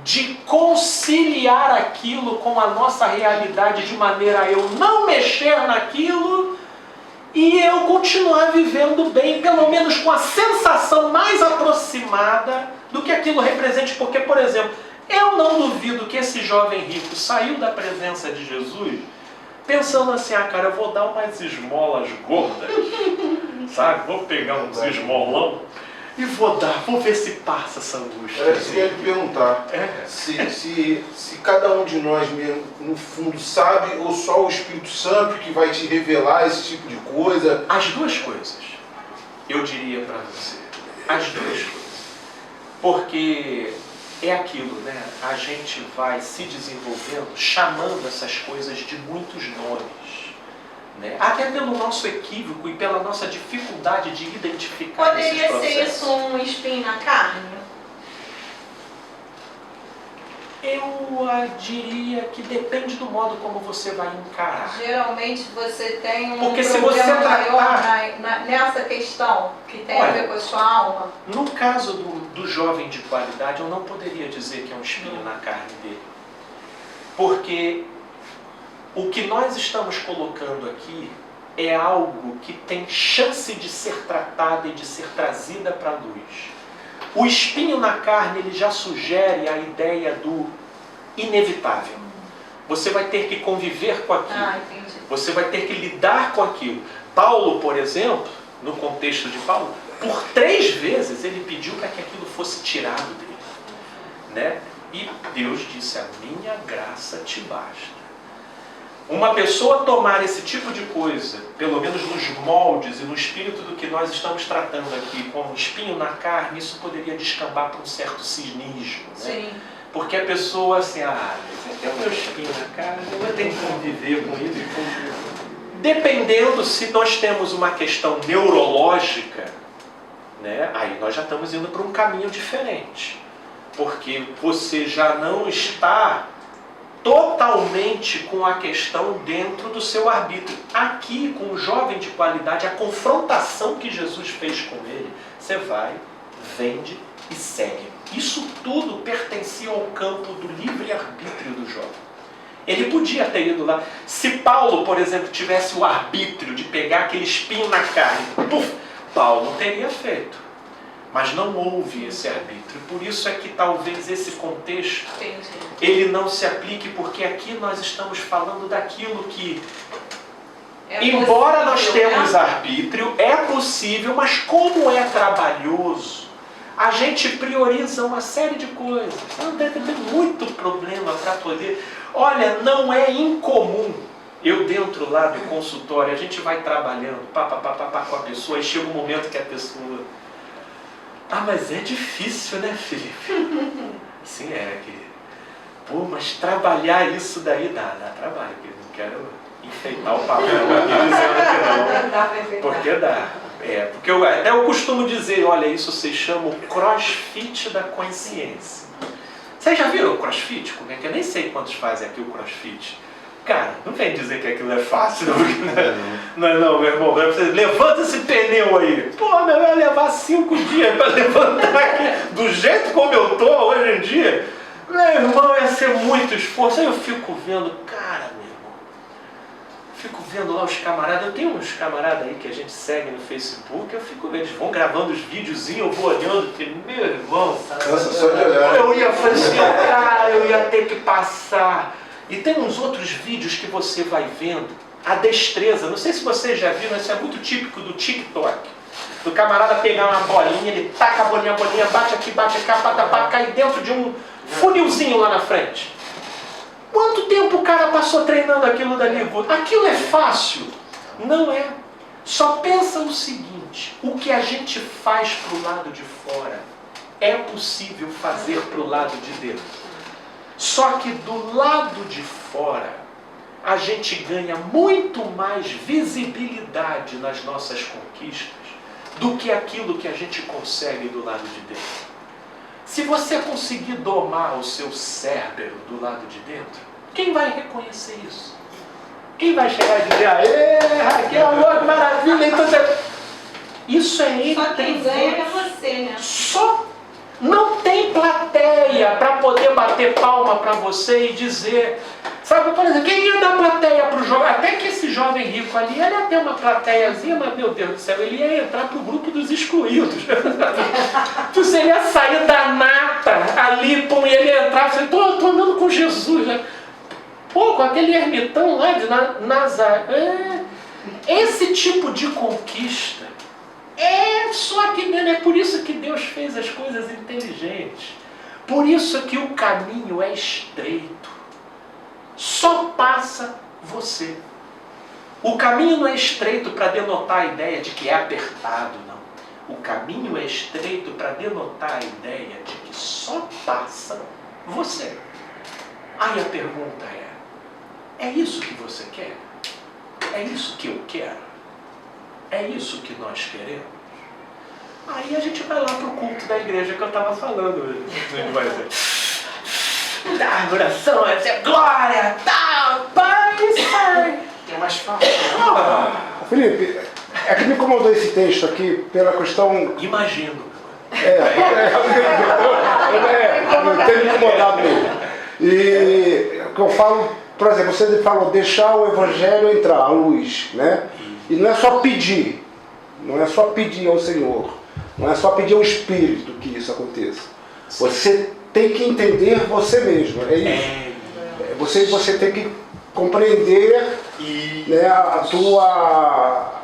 de conciliar aquilo com a nossa realidade, de maneira a eu não mexer naquilo e eu continuar vivendo bem, pelo menos com a sensação mais aproximada do que aquilo represente. Porque, por exemplo, eu não duvido que esse jovem rico saiu da presença de Jesus pensando assim, cara, eu vou dar umas esmolas gordas, sabe? Vou pegar uns esmolão e vou ver se passa essa angústia. Era isso que eu ia te perguntar. Se cada um de nós mesmo, no fundo, sabe, ou só o Espírito Santo que vai te revelar esse tipo de coisa? As duas coisas, eu diria para você. As duas coisas. Porque é aquilo, né? A gente vai se desenvolvendo, chamando essas coisas de muitos nomes. Né? Até pelo nosso equívoco e pela nossa dificuldade de identificar esses processos. Poderia ser isso um espinho na carne? Eu diria que depende do modo como você vai encarar. Geralmente você tem um Porque se problema você maior tratar... nessa questão, que tem a ver com a sua alma. No caso do jovem de qualidade, eu não poderia dizer que é um espinho na carne dele. Porque o que nós estamos colocando aqui é algo que tem chance de ser tratada e de ser trazida para a luz. O espinho na carne, ele já sugere a ideia do inevitável. Você vai ter que conviver com aquilo. Entendi. Você vai ter que lidar com aquilo. Paulo, por exemplo, no contexto de Paulo, por 3 vezes ele pediu para que aquilo fosse tirado dele. Né? E Deus disse, a minha graça te basta. Uma pessoa tomar esse tipo de coisa, pelo menos nos moldes e no espírito do que nós estamos tratando aqui, como espinho na carne, isso poderia descambar para um certo cinismo. Né? Sim. Porque a pessoa assim, esse é o meu espinho na carne, eu vou ter que conviver com isso. Dependendo se nós temos uma questão neurológica, né, aí nós já estamos indo para um caminho diferente. Porque você já não está totalmente com a questão dentro do seu arbítrio. Aqui, com o jovem de qualidade, a confrontação que Jesus fez com ele, você vai, vende e segue. Isso tudo pertencia ao campo do livre-arbítrio do jovem. Ele podia ter ido lá. Se Paulo, por exemplo, tivesse o arbítrio de pegar aquele espinho na carne, Paulo teria feito. Mas não houve esse arbítrio. Por isso é que talvez esse contexto, ele não se aplique, porque aqui nós estamos falando daquilo que, embora nós temos arbítrio, é possível, mas como é trabalhoso, a gente prioriza uma série de coisas. Não deve ter muito problema para poder... Olha, não é incomum. Eu dentro lá do consultório, a gente vai trabalhando, com a pessoa, e chega um momento que a pessoa... mas é difícil, né, Felipe? Sim, querido. Mas trabalhar isso daí dá trabalho, querido. Não quero enfeitar o papel aqui dizendo que não. Porque dá. Porque eu costumo dizer, olha, isso se chama o crossfit da consciência. Vocês já viram o crossfit? Como é que eu nem sei quantos fazem aqui o crossfit. Cara, não vem dizer que aquilo é fácil, não, meu irmão. Levanta esse pneu aí. Meu, vai levar 5 dias para levantar aqui. Do jeito como eu tô hoje em dia, meu irmão, ia ser muito esforço. Aí eu fico vendo, cara, meu irmão. Fico vendo lá os camaradas. Eu tenho uns camaradas aí que a gente segue no Facebook. Eu fico vendo, eles vão gravando os videozinhos, eu vou olhando, porque, meu irmão, cansa só de olhar. Eu ia fazer, cara, eu ia ter que passar. E tem uns outros vídeos que você vai vendo, a destreza, não sei se vocês já viram, isso é muito típico do TikTok. Do camarada pegar uma bolinha, ele taca a bolinha, bate aqui, cai dentro de um funilzinho lá na frente. Quanto tempo o cara passou treinando aquilo dali? Aquilo é fácil? Não é. Só pensa o seguinte, o que a gente faz para o lado de fora, é possível fazer para o lado de dentro. Só que do lado de fora, a gente ganha muito mais visibilidade nas nossas conquistas do que aquilo que a gente consegue do lado de dentro. Se você conseguir domar o seu cérebro do lado de dentro, quem vai reconhecer isso? Quem vai chegar e dizer, aê, Raquel, amor, que maravilha, então você... Isso é entre Só quem ganha é você, né? Só não tem plateia para poder bater palma para você e dizer... Sabe, por exemplo, quem ia dar plateia para o jovem? Até que esse jovem rico ali, ele ia ter uma plateiazinha, mas, meu Deus do céu, ele ia entrar para o grupo dos excluídos. Você ia sair da nata ali, pô, e ele ia entrar e dizer, tô andando com Jesus. Né? Pô, com aquele ermitão lá de Nazaré. Esse tipo de conquista é só aqui dentro. É por isso que Deus fez as coisas inteligentes. Por isso que o caminho é estreito. Só passa você. O caminho não é estreito para denotar a ideia de que é apertado, não. O caminho é estreito para denotar a ideia de que só passa você. Aí a pergunta é isso que você quer? É isso que eu quero? É isso que nós queremos? Aí a gente vai lá para o culto da igreja que eu estava falando hoje. Ele vai dizer... Da oração, é glória, tal, pai, sai. É mais fácil. Felipe, é que me incomodou esse texto aqui pela questão... Imagino. Tem me incomodado mesmo. E o que eu falo, por exemplo, você falou deixar o evangelho entrar, a luz, né? E não é só pedir, não é só pedir ao Senhor, não é só pedir ao Espírito que isso aconteça. Você tem que entender você mesmo, é isso. Você tem que compreender, né, a tua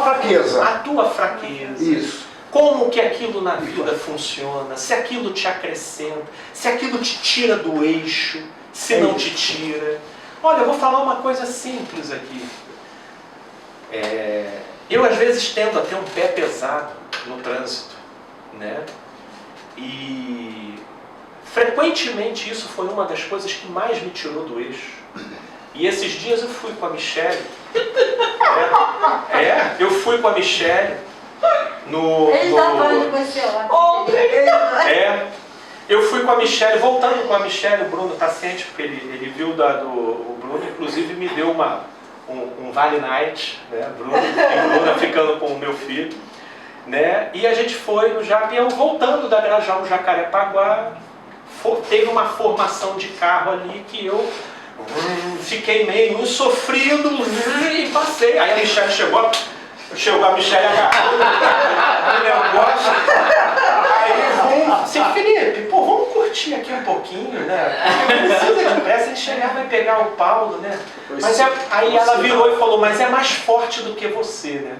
fraqueza. A tua fraqueza. Isso. Como que aquilo na vida funciona, se aquilo te acrescenta, se aquilo te tira do eixo, se não te tira. Olha, eu vou falar uma coisa simples aqui. Eu às vezes tendo a ter um pé pesado no trânsito, né? E frequentemente isso foi uma das coisas que mais me tirou do eixo. E esses dias eu fui com a Michele. Eu fui com a Michele Ele está falando com você ontem. Eu fui com a Michele, voltando com a Michele, o Bruno está ciente, porque ele viu o Bruno, inclusive me deu um Vale Night, né? Bruna ficando com o meu filho. Né? E a gente foi no Japião, voltando da Grajaú, Jacarepaguá, teve uma formação de carro ali que eu fiquei meio sofrido e passei. Aí a Michele chegou a Michele agarrou o negócio. Aí assim, Felipe, pô, vamos curtir aqui um pouquinho, né? Não precisa de pressa, a gente chegar vai pegar o Paulo, né? Mas aí ela virou e falou, mas é mais forte do que você, né?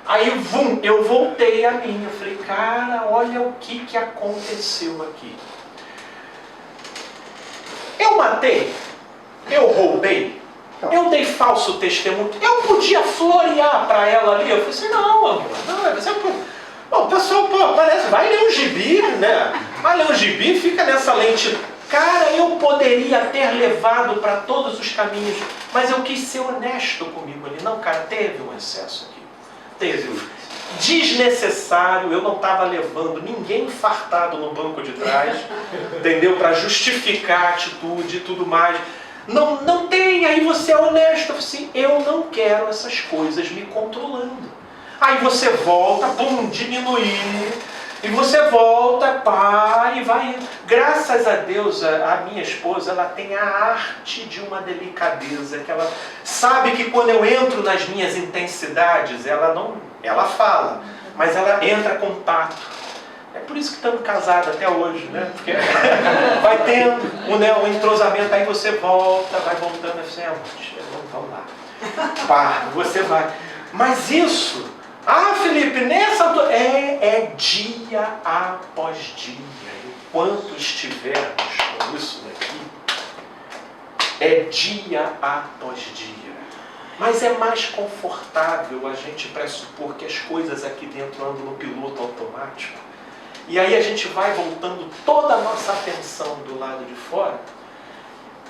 Aí, eu voltei a mim, eu falei, cara, olha o que aconteceu aqui. Eu matei, eu roubei, eu dei falso testemunho, eu podia florear para ela ali, eu falei assim, não, amor, não, o pessoal, parece, vai ler um gibi, né? Vai ler um gibi, fica nessa lente. Cara, eu poderia ter levado para todos os caminhos, mas eu quis ser honesto comigo ali. Não, cara, teve um excesso aqui. Desnecessário, eu não estava levando ninguém infartado no banco de trás, entendeu? Para justificar a atitude e tudo mais. Não tem, aí você é honesto, assim, eu não quero essas coisas me controlando. Aí você volta, diminuir, e você volta, e vai. Graças a Deus, a minha esposa, ela tem a arte de uma delicadeza, que ela sabe que quando eu entro nas minhas intensidades, ela fala, mas ela entra com tato. É por isso que estamos casados até hoje, né? Porque vai tendo um entrosamento, aí você volta, vai voltando, assim, vamos lá. Você vai. Mas isso... Felipe, nessa... É dia após dia. Enquanto estivermos com isso daqui, é dia após dia. Mas é mais confortável a gente pressupor que as coisas aqui dentro andam no piloto automático. E aí a gente vai voltando toda a nossa atenção do lado de fora.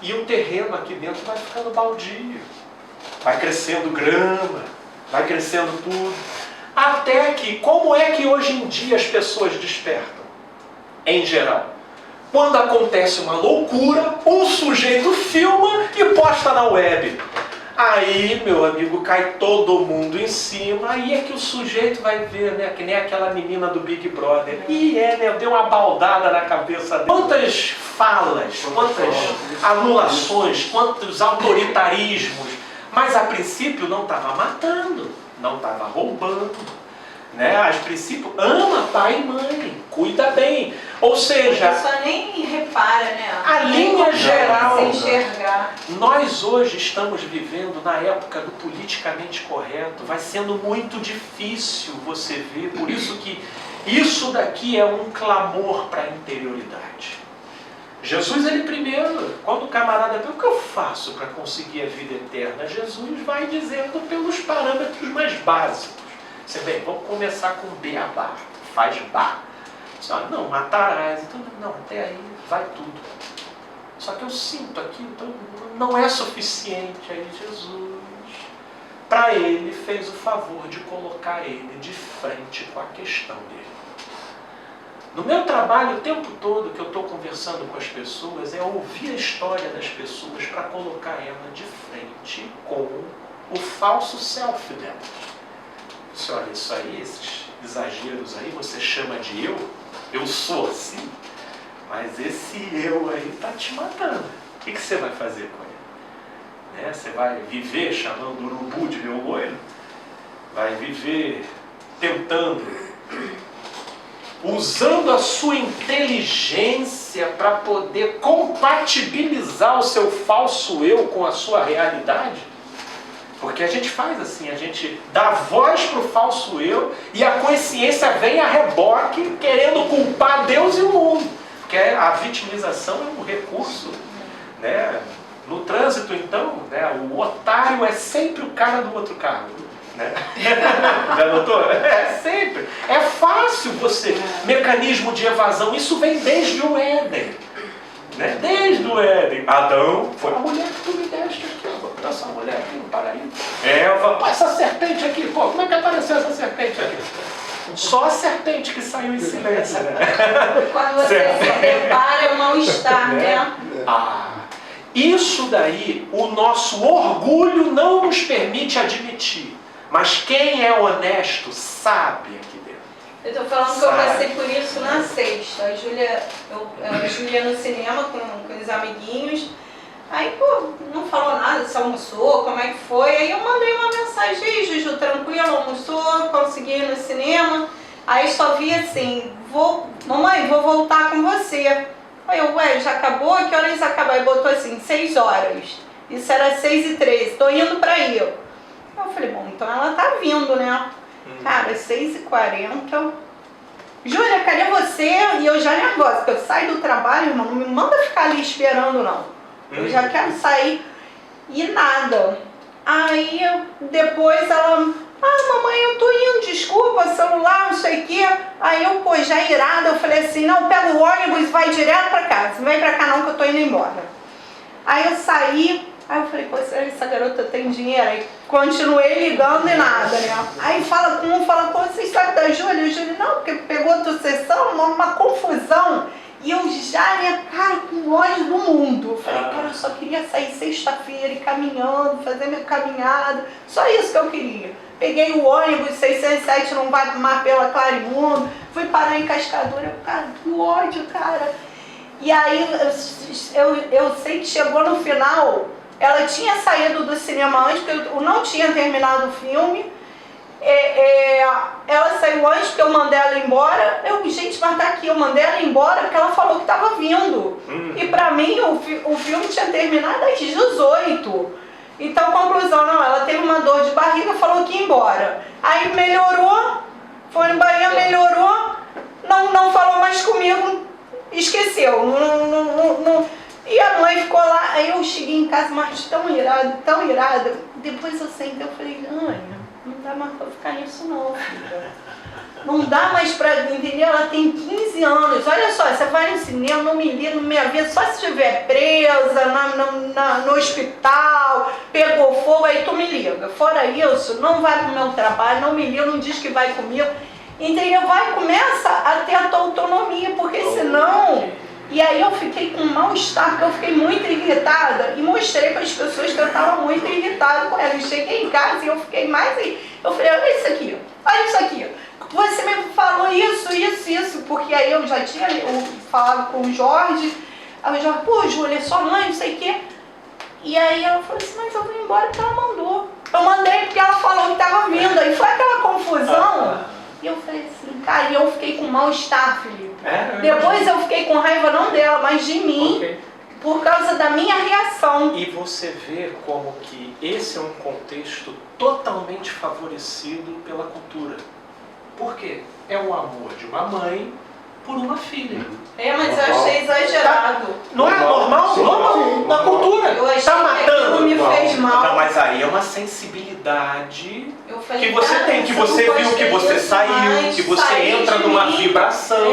E o terreno aqui dentro vai ficando baldio. Vai crescendo grama, vai crescendo tudo. Até que, como é que hoje em dia as pessoas despertam? Em geral. Quando acontece uma loucura, um sujeito filma e posta na web. Aí, meu amigo, cai todo mundo em cima, aí é que o sujeito vai ver, né? Que nem aquela menina do Big Brother. E né? Deu uma baldada na cabeça dele. Quantas falas, quantas anulações, quantos autoritarismos. Mas a princípio não estava matando, não estava roubando. Né? A princípio, ama pai e mãe, cuida bem. Ou seja, a pessoa nem repara, né? A linha geral. Se enxergar. Nós hoje estamos vivendo na época do politicamente correto. Vai sendo muito difícil você ver. Por isso que isso daqui é um clamor para a interioridade. Jesus, ele primeiro, quando o camarada pergunta, o que eu faço para conseguir a vida eterna? Jesus vai dizendo pelos parâmetros mais básicos. Você bem, vamos começar com beabá, faz bar. Você olha, não, matarás, então não, até aí vai tudo. Só que eu sinto aqui, então não é suficiente. Aí Jesus, para ele, fez o favor de colocar ele de frente com a questão dele. No meu trabalho, o tempo todo que eu estou conversando com as pessoas, é ouvir a história das pessoas para colocar ela de frente com o falso self dela. Você olha isso aí, esses exageros aí, você chama de eu sou assim, mas esse eu aí está te matando. O que você vai fazer com ele? Né? Você vai viver chamando o urubu de meu loiro? Vai viver tentando, usando a sua inteligência para poder compatibilizar o seu falso eu com a sua realidade? Porque a gente faz assim, a gente dá voz para o falso eu e a consciência vem a reboque querendo culpar Deus e o mundo. Porque a vitimização é um recurso, né? No trânsito, então, né? O otário é sempre o cara do outro carro. Né? Já notou? É sempre. É fácil você. Mecanismo de evasão, isso vem desde o Éden. Né? Desde o Éden. Adão, foi a mulher que tu me deste aqui. Essa mulher aqui no paraíso. Eva, pô, essa serpente aqui, pô, como é que apareceu essa serpente aqui? Só a serpente que saiu em silêncio. Né? Quando você se depara, é um mal-estar, né? Isso daí, o nosso orgulho não nos permite admitir. Mas quem é honesto sabe aqui dentro. Eu estou falando que eu passei por isso na sexta. A Júlia no cinema com os amiguinhos. Aí, pô, não falou nada, se almoçou, como é que foi. Aí eu mandei uma mensagem, aí, Juju, tranquilo, almoçou, consegui ir no cinema. Aí só vi assim, mamãe, vou voltar com você. Aí eu, já acabou? Que horas acabou? Aí botou assim, 6 horas. Isso era 6h13, tô indo pra aí. Eu falei, bom, então ela tá vindo, né? Cara, 6h40. Júlia, cadê você? E eu já nervosa, porque eu saio do trabalho, irmão, não me manda ficar ali esperando, não. Eu já quero sair. E nada. Aí, depois ela... mamãe, eu tô indo, desculpa, celular, não sei o quê. Aí eu, pô, já irada, eu falei assim, não, pega o ônibus e vai direto pra casa. Não vem pra cá não, que eu tô indo embora. Aí eu saí, aí eu falei, pô, será que essa garota tem dinheiro? Aí continuei ligando e nada, né? Aí fala com um, fala, pô, você sabe da Júlia? E o Júlia, não, porque pegou outra sessão, uma confusão. E eu já, né, cara, com ódio do mundo. Eu falei, cara, eu só queria sair sexta-feira e caminhando, fazer minha caminhada. Só isso que eu queria. Peguei o ônibus 607 no Mar pela Clarimundo, fui parar em Cascadura. Cara, que ódio, cara. E aí, eu sei que chegou no final, ela tinha saído do cinema antes, porque eu não tinha terminado o filme. Ela saiu antes porque eu mandei ela embora. Gente, mas tá aqui, eu mandei ela embora porque ela falou que estava vindo. E pra mim o filme tinha terminado às 18. Então, conclusão, não, ela teve uma dor de barriga, falou que ia embora. Aí melhorou, foi no banheiro, melhorou, não falou mais comigo, esqueceu. E a mãe ficou lá, aí eu cheguei em casa, mas tão irada. Depois eu sentei, eu falei, Ana, não dá mais pra ficar nisso não, filha. Não dá mais pra, entendeu? Ela tem 15 anos. Olha só, você vai no cinema, não me liga, não me avisa, só se estiver presa, no hospital, pegou fogo, aí tu me liga. Fora isso, não vai pro meu trabalho, não me liga, não diz que vai comigo. Entendeu? Começa a ter a tua autonomia, porque senão... E aí eu fiquei com mal-estar, porque eu fiquei muito irritada e mostrei para as pessoas que eu estava muito irritada com ela. Eu cheguei em casa e eu fiquei mais... Eu falei, olha isso aqui, olha isso aqui. Você me falou isso, porque aí eu já tinha falado com o Jorge. Aí o Jorge, pô, Júlia, sua mãe, não sei o quê. E aí ela falou assim, mas eu vou embora porque ela mandou. Eu mandei porque ela falou que estava vindo. Aí foi aquela confusão. E eu falei assim, cara, e eu fiquei com mal-estar, Felipe. Depois eu fiquei com raiva não dela, mas de mim, por causa da minha reação. E você vê como que esse é um contexto totalmente favorecido pela cultura. Por quê? É o amor de uma mãe por uma filha. Mas eu achei exagerado. Não é normal? Normal, na cultura. Eu achei tá que matando. aquilo me fez mal. Não, mas aí é uma sensibilidade Eu falei, que você tem, que você viu, que você saiu, que você entra numa vibração.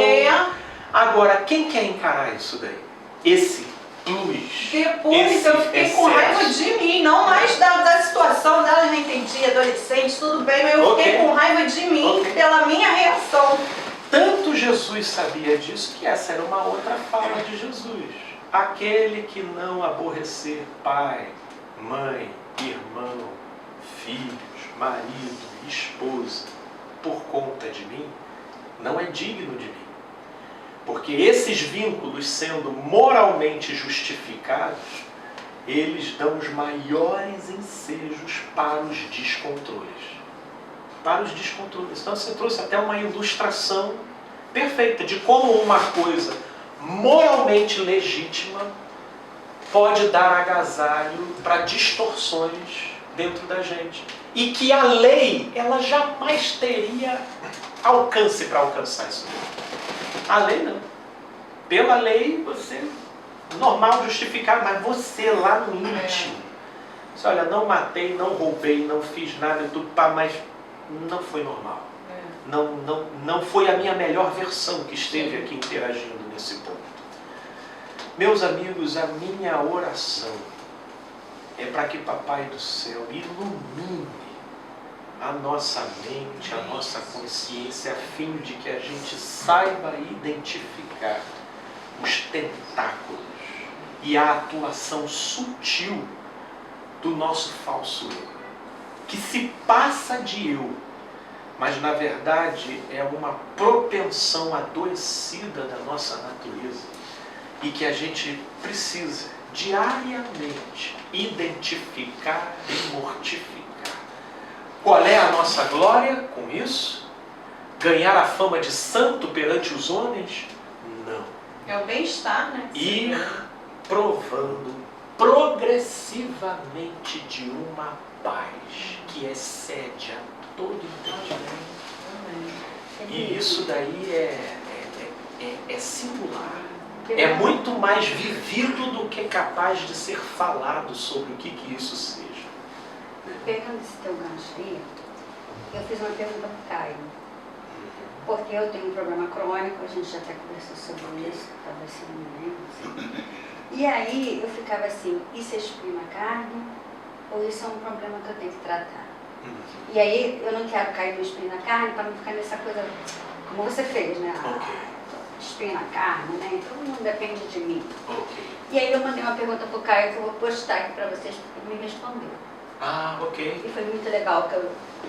Agora, quem quer encarar isso daí? Esse plus. Depois eu fiquei com raiva de mim, não mais da situação dela, já entendi, adolescente, tudo bem, mas eu fiquei com raiva de mim pela minha reação. Tanto Jesus sabia disso que essa era uma outra fala de Jesus. Aquele que não aborrecer pai, mãe, irmão, filhos, marido, esposa, por conta de mim, não é digno de mim. Porque esses vínculos, sendo moralmente justificados, eles dão os maiores ensejos para os descontroles. Para os descontroles. Então você trouxe até uma ilustração perfeita de como uma coisa moralmente legítima pode dar agasalho para distorções dentro da gente. E que a lei, ela jamais teria alcance para alcançar isso. A lei não. Pela lei, você, normal, justificar, mas você lá no íntimo. Você, olha, não matei, não roubei, não fiz nada e tudo, mas não foi normal. Não foi a minha melhor versão que esteve aqui interagindo nesse ponto. Meus amigos, a minha oração é para que Papai do Céu ilumine a nossa mente, a nossa consciência, a fim de que a gente saiba identificar os tentáculos e a atuação sutil do nosso falso eu, que se passa de eu, mas na verdade é uma propensão adoecida da nossa natureza e que a gente precisa diariamente identificar e mortificar. Qual é a nossa glória com isso? Ganhar a fama de santo perante os homens? Não. É o bem-estar, né? Ir provando progressivamente de uma paz que excede a todo entendimento. E isso daí é singular. É muito mais vivido do que capaz de ser falado sobre o que isso seja. Pegando esse teu gancho aí, eu fiz uma pergunta para o Caio. Porque eu tenho um problema crônico, a gente já até conversou sobre isso, talvez você não lembre. E aí eu ficava assim, isso é espinho na carne ou isso é um problema que eu tenho que tratar? E aí eu não quero cair no espinho na carne para não ficar nessa coisa como você fez, né? Espinho na carne, né? Então não depende de mim. E aí eu mandei uma pergunta para o Caio que eu vou postar aqui para vocês, porque ele me respondeu. E foi muito legal, que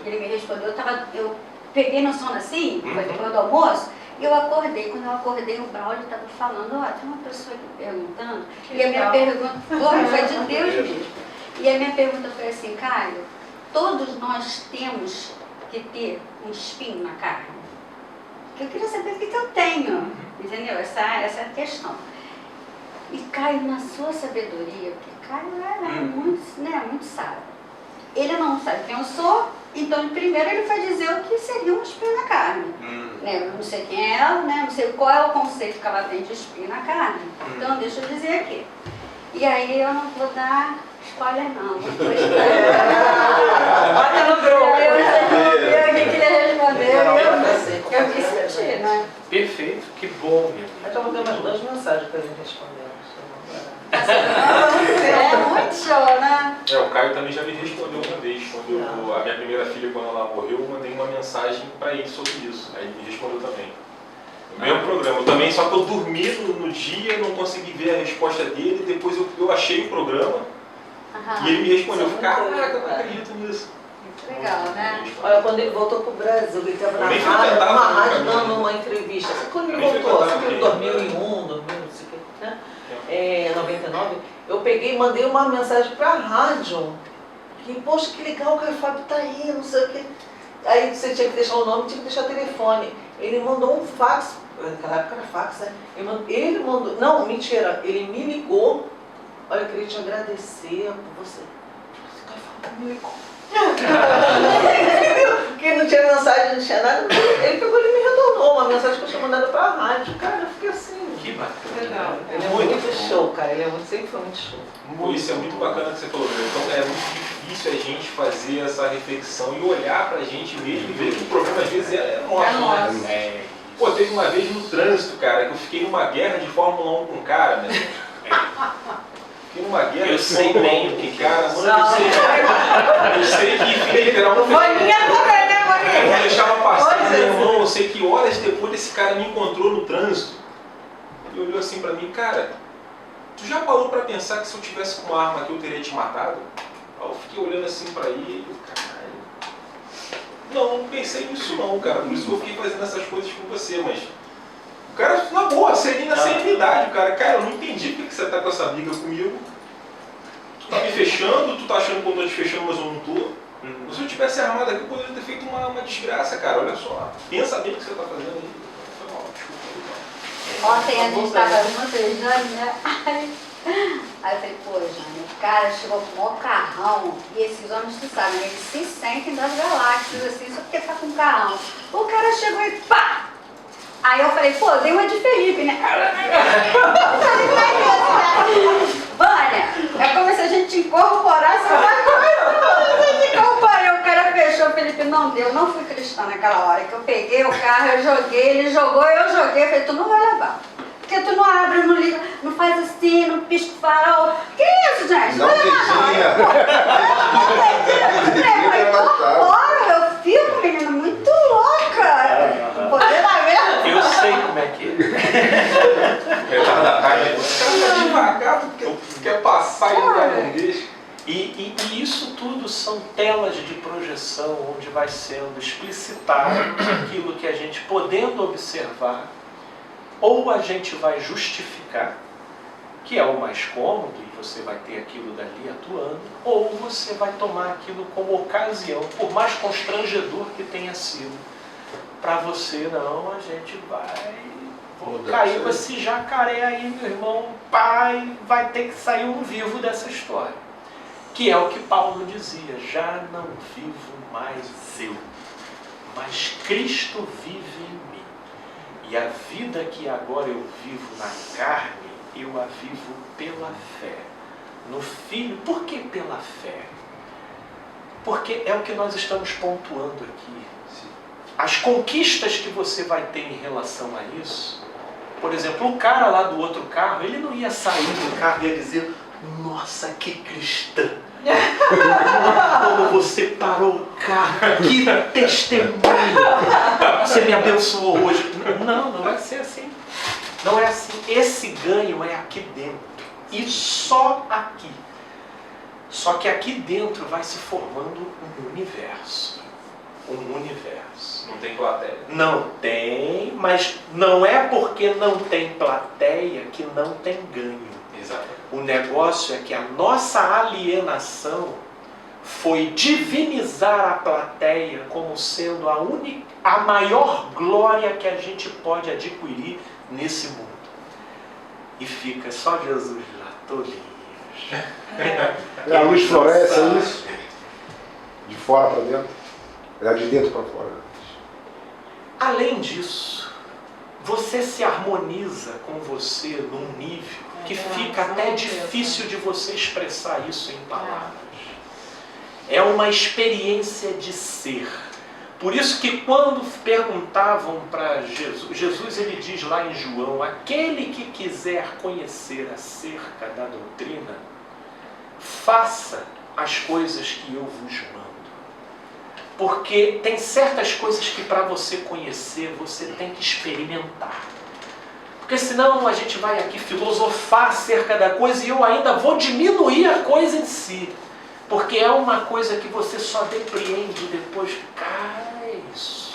ele me respondeu. Eu peguei no sono assim, foi depois do almoço, e eu acordei. Quando eu acordei, o Braulio estava falando, tem uma pessoa aqui perguntando. E a minha pergunta foi de Deus mesmo. E a minha pergunta foi assim, Caio, todos nós temos que ter um espinho na carne? Eu queria saber o que eu tenho, entendeu? Essa é a questão. E Caio, na sua sabedoria, porque Caio é muito sábio. Ele não sabe quem eu sou, então primeiro ele vai dizer o que seria um espinho na carne. Né? Eu não sei quem é ela, né? Não sei qual é o conceito que ela tem de espinho na carne. Então deixa eu dizer aqui. E aí eu não vou dar spoiler não, vou pôr Bota no grupo. Aí vocês vão ver o que ele respondeu. Eu me senti, né? Perfeito, que bom, meu. Então vou ter umas 2 mensagens pra gente responder. É muito show, né? O Caio também já me respondeu uma vez, quando a minha primeira filha, quando ela morreu, eu mandei uma mensagem para ele sobre isso. Aí ele me respondeu também. No mesmo programa. Eu também, só que eu dormi no dia, não consegui ver a resposta dele, depois eu achei o programa e ele me respondeu. Eu falei, caraca, eu não acredito nisso. Muito legal, né? Olha, quando ele voltou pro Brasil, ele estava na Eu nem rádio, frequentava numa o rádio caminho. dando uma entrevista. Assim, quando ele Nem voltou, frequentava assim, em aquele 2001, 2000, não sei o que, né? 99, eu peguei e mandei uma mensagem pra rádio. Que, poxa, que legal, o Caio Fábio tá aí, não sei o que. Aí você tinha que deixar o nome, tinha que deixar o telefone. Ele mandou um fax, naquela época era fax, né? Ele mandou, não, mentira, ele me ligou. Olha, eu queria te agradecer por você. Esse Caio Fábio me ligou. Porque não tinha mensagem, não tinha nada. Ele pegou e me retornou uma mensagem que eu tinha mandado pra rádio. Cara, eu fiquei assim. Que bacana. Legal. Ele é Muito muito bom. show, cara. Ele sempre foi muito show. Pô, isso é muito bacana que você falou, né? Então é muito difícil a gente fazer essa reflexão e olhar pra gente mesmo e ver que o problema às vezes é nosso, né? Pô, teve uma vez no trânsito, cara, que eu fiquei numa guerra de Fórmula 1 com um cara, né? Fiquei numa guerra Eu de sei Fórmula 1 bem o com que um que cara, é. mano, eu sei que fica literalmente... Bolinha também, né, Eu Bolinha? não deixava passar, Hoje, meu irmão. Eu sei que horas depois esse cara me encontrou no trânsito. Ele olhou assim pra mim, cara, tu já parou pra pensar que se eu tivesse com uma arma aqui eu teria te matado? Aí eu fiquei olhando assim pra ele, caralho. Não pensei nisso não, cara. Por isso que eu fiquei fazendo essas coisas com você, mas... O cara, na boa, seria na serenidade, cara. Cara, eu não entendi por que você tá com essa briga comigo. Tu tá me fechando, tu tá achando que eu tô te fechando, mas eu não tô. Se eu tivesse armado aqui, eu poderia ter feito uma desgraça, cara. Olha só. Pensa bem o que você tá fazendo aí. Foi mal, desculpa. Ontem a gente estava junto, Jane, né? Aí eu falei, pô, Jane, o cara chegou com o maior carrão, e esses homens, tu sabe, né? Eles se sentem das galáxias, assim, só porque tá com carrão. O cara chegou e pá! Aí eu falei, pô, dei uma de Felipe, né? Vânia, é como se a gente incorporasse uma coisa. A gente incorporou, o cara fechou, o Felipe não deu, não fui cristã naquela hora, que eu peguei o carro, eu joguei, ele jogou, eu joguei, eu falei, tu não vai levar. Porque tu não abre, não liga, não faz assim, não pisca o farol. Que isso, gente? Não dedinha. Incorpora, eu fico, menina, muito louca. Poder da merda. Eu sei como é que é. Retardatário. Esse cara tá devagar, porque quer passar e o cara não deixa. E isso tudo são telas de projeção onde vai sendo explicitado aquilo que a gente, podendo observar, ou a gente vai justificar, que é o mais cômodo, e você vai ter aquilo dali atuando, ou você vai tomar aquilo como ocasião, por mais constrangedor que tenha sido, para você, não, a gente vai... Vou cair com esse jacaré aí, meu irmão, pai, vai ter que sair um vivo dessa história. Que é o que Paulo dizia, já não vivo mais eu, mas Cristo vive em mim. E a vida que agora eu vivo na carne, eu a vivo pela fé. No Filho, por que pela fé? Porque é o que nós estamos pontuando aqui. As conquistas que você vai ter em relação a isso, por exemplo, o cara lá do outro carro, ele não ia sair do carro e ia dizer, nossa, que cristã! Como você parou o carro, que testemunho! Você me abençoou hoje. Não, não vai ser assim. Não é assim. Esse ganho é aqui dentro. E só aqui. Só que aqui dentro vai se formando um universo. Um universo. Não tem plateia. Não tem, mas não é porque não tem plateia que não tem ganho. Exato. O negócio é que a nossa alienação foi divinizar a plateia como sendo a maior glória que a gente pode adquirir nesse mundo. E fica só Jesus lá, tolinhos. A luz floresce, é isso? De fora para dentro? É de dentro para fora. Além disso, você se harmoniza com você num nível que fica até difícil de você expressar isso em palavras. É uma experiência de ser. Por isso que quando perguntavam para Jesus, Jesus ele diz lá em João, aquele que quiser conhecer acerca da doutrina, faça as coisas que eu vos mando. Porque tem certas coisas que para você conhecer, você tem que experimentar. Porque senão a gente vai aqui filosofar acerca da coisa e eu ainda vou diminuir a coisa em si. Porque é uma coisa que você só depreende depois, cara, é isso.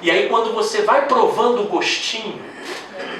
E aí quando você vai provando o gostinho,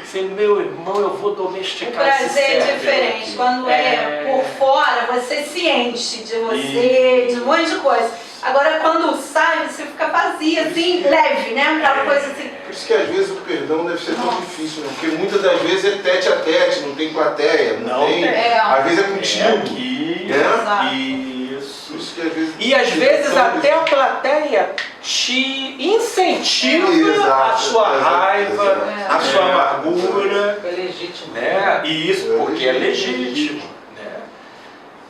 você, meu irmão, eu vou domesticar esse cérebro. O prazer é diferente. Aqui. Quando é por fora, você se enche de você, de um monte de coisa. Agora quando sai, você fica vazia, assim, leve, né? Aquela coisa assim. Por isso que às vezes o perdão deve ser tão difícil, né? Porque muitas das vezes é tete a tete, não tem plateia, não tem. Às vezes é contigo. Aqui, né? Isso. Por isso que às vezes E às vezes até a plateia te incentiva a sua raiva, a sua amargura. É legítimo. Né? E isso porque é legítimo. Né?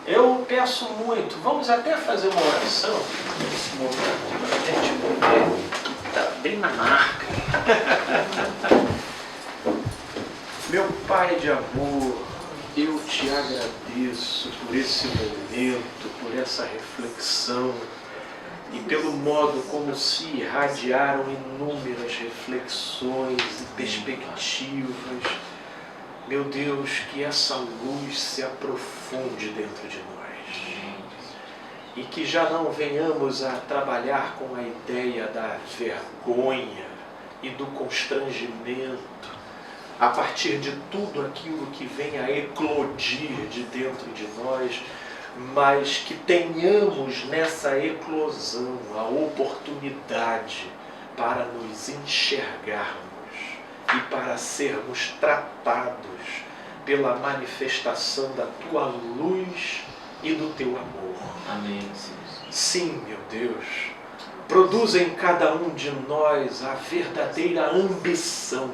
Eu peço muito, vamos até fazer uma oração nesse momento, para a gente poder estar bem na marca. Meu Pai de amor, eu te agradeço por esse momento, por essa reflexão e pelo modo como se irradiaram inúmeras reflexões e perspectivas. Meu Deus, que essa luz se aprofunde dentro de nós e que já não venhamos a trabalhar com a ideia da vergonha e do constrangimento a partir de tudo aquilo que vem a eclodir de dentro de nós, mas que tenhamos nessa eclosão a oportunidade para nos enxergarmos e para sermos tratados pela manifestação da Tua luz e do Teu amor. Amém. Sim, meu Deus, produza em cada um de nós a verdadeira ambição,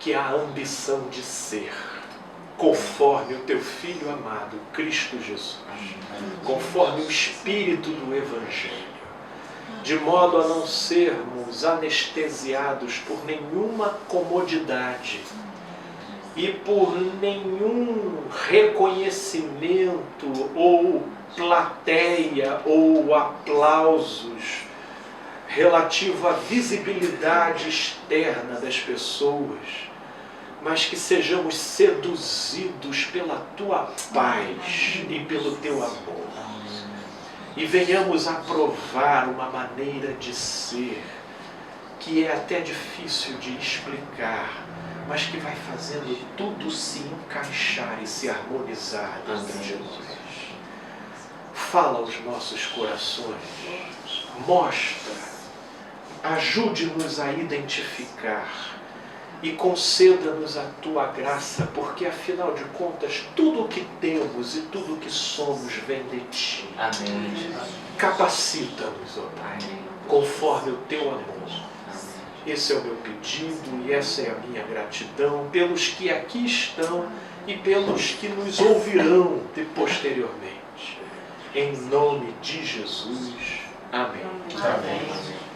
que é a ambição de ser, conforme o Teu Filho amado, Cristo Jesus, conforme o Espírito do Evangelho, de modo a não sermos anestesiados por nenhuma comodidade e por nenhum reconhecimento ou plateia ou aplausos relativo à visibilidade externa das pessoas, mas que sejamos seduzidos pela Tua paz e pelo Teu amor. E venhamos a provar uma maneira de ser que é até difícil de explicar, mas que vai fazendo tudo se encaixar e se harmonizar dentro de nós. Fala aos nossos corações, mostra, ajude-nos a identificar e conceda-nos a Tua graça, porque afinal de contas tudo o que temos e tudo o que somos vem de Ti. Amém. Capacita-nos, ó Pai, conforme o Teu amor. Esse é o meu pedido e essa é a minha gratidão pelos que aqui estão e pelos que nos ouvirão posteriormente. Em nome de Jesus. Amém. Amém.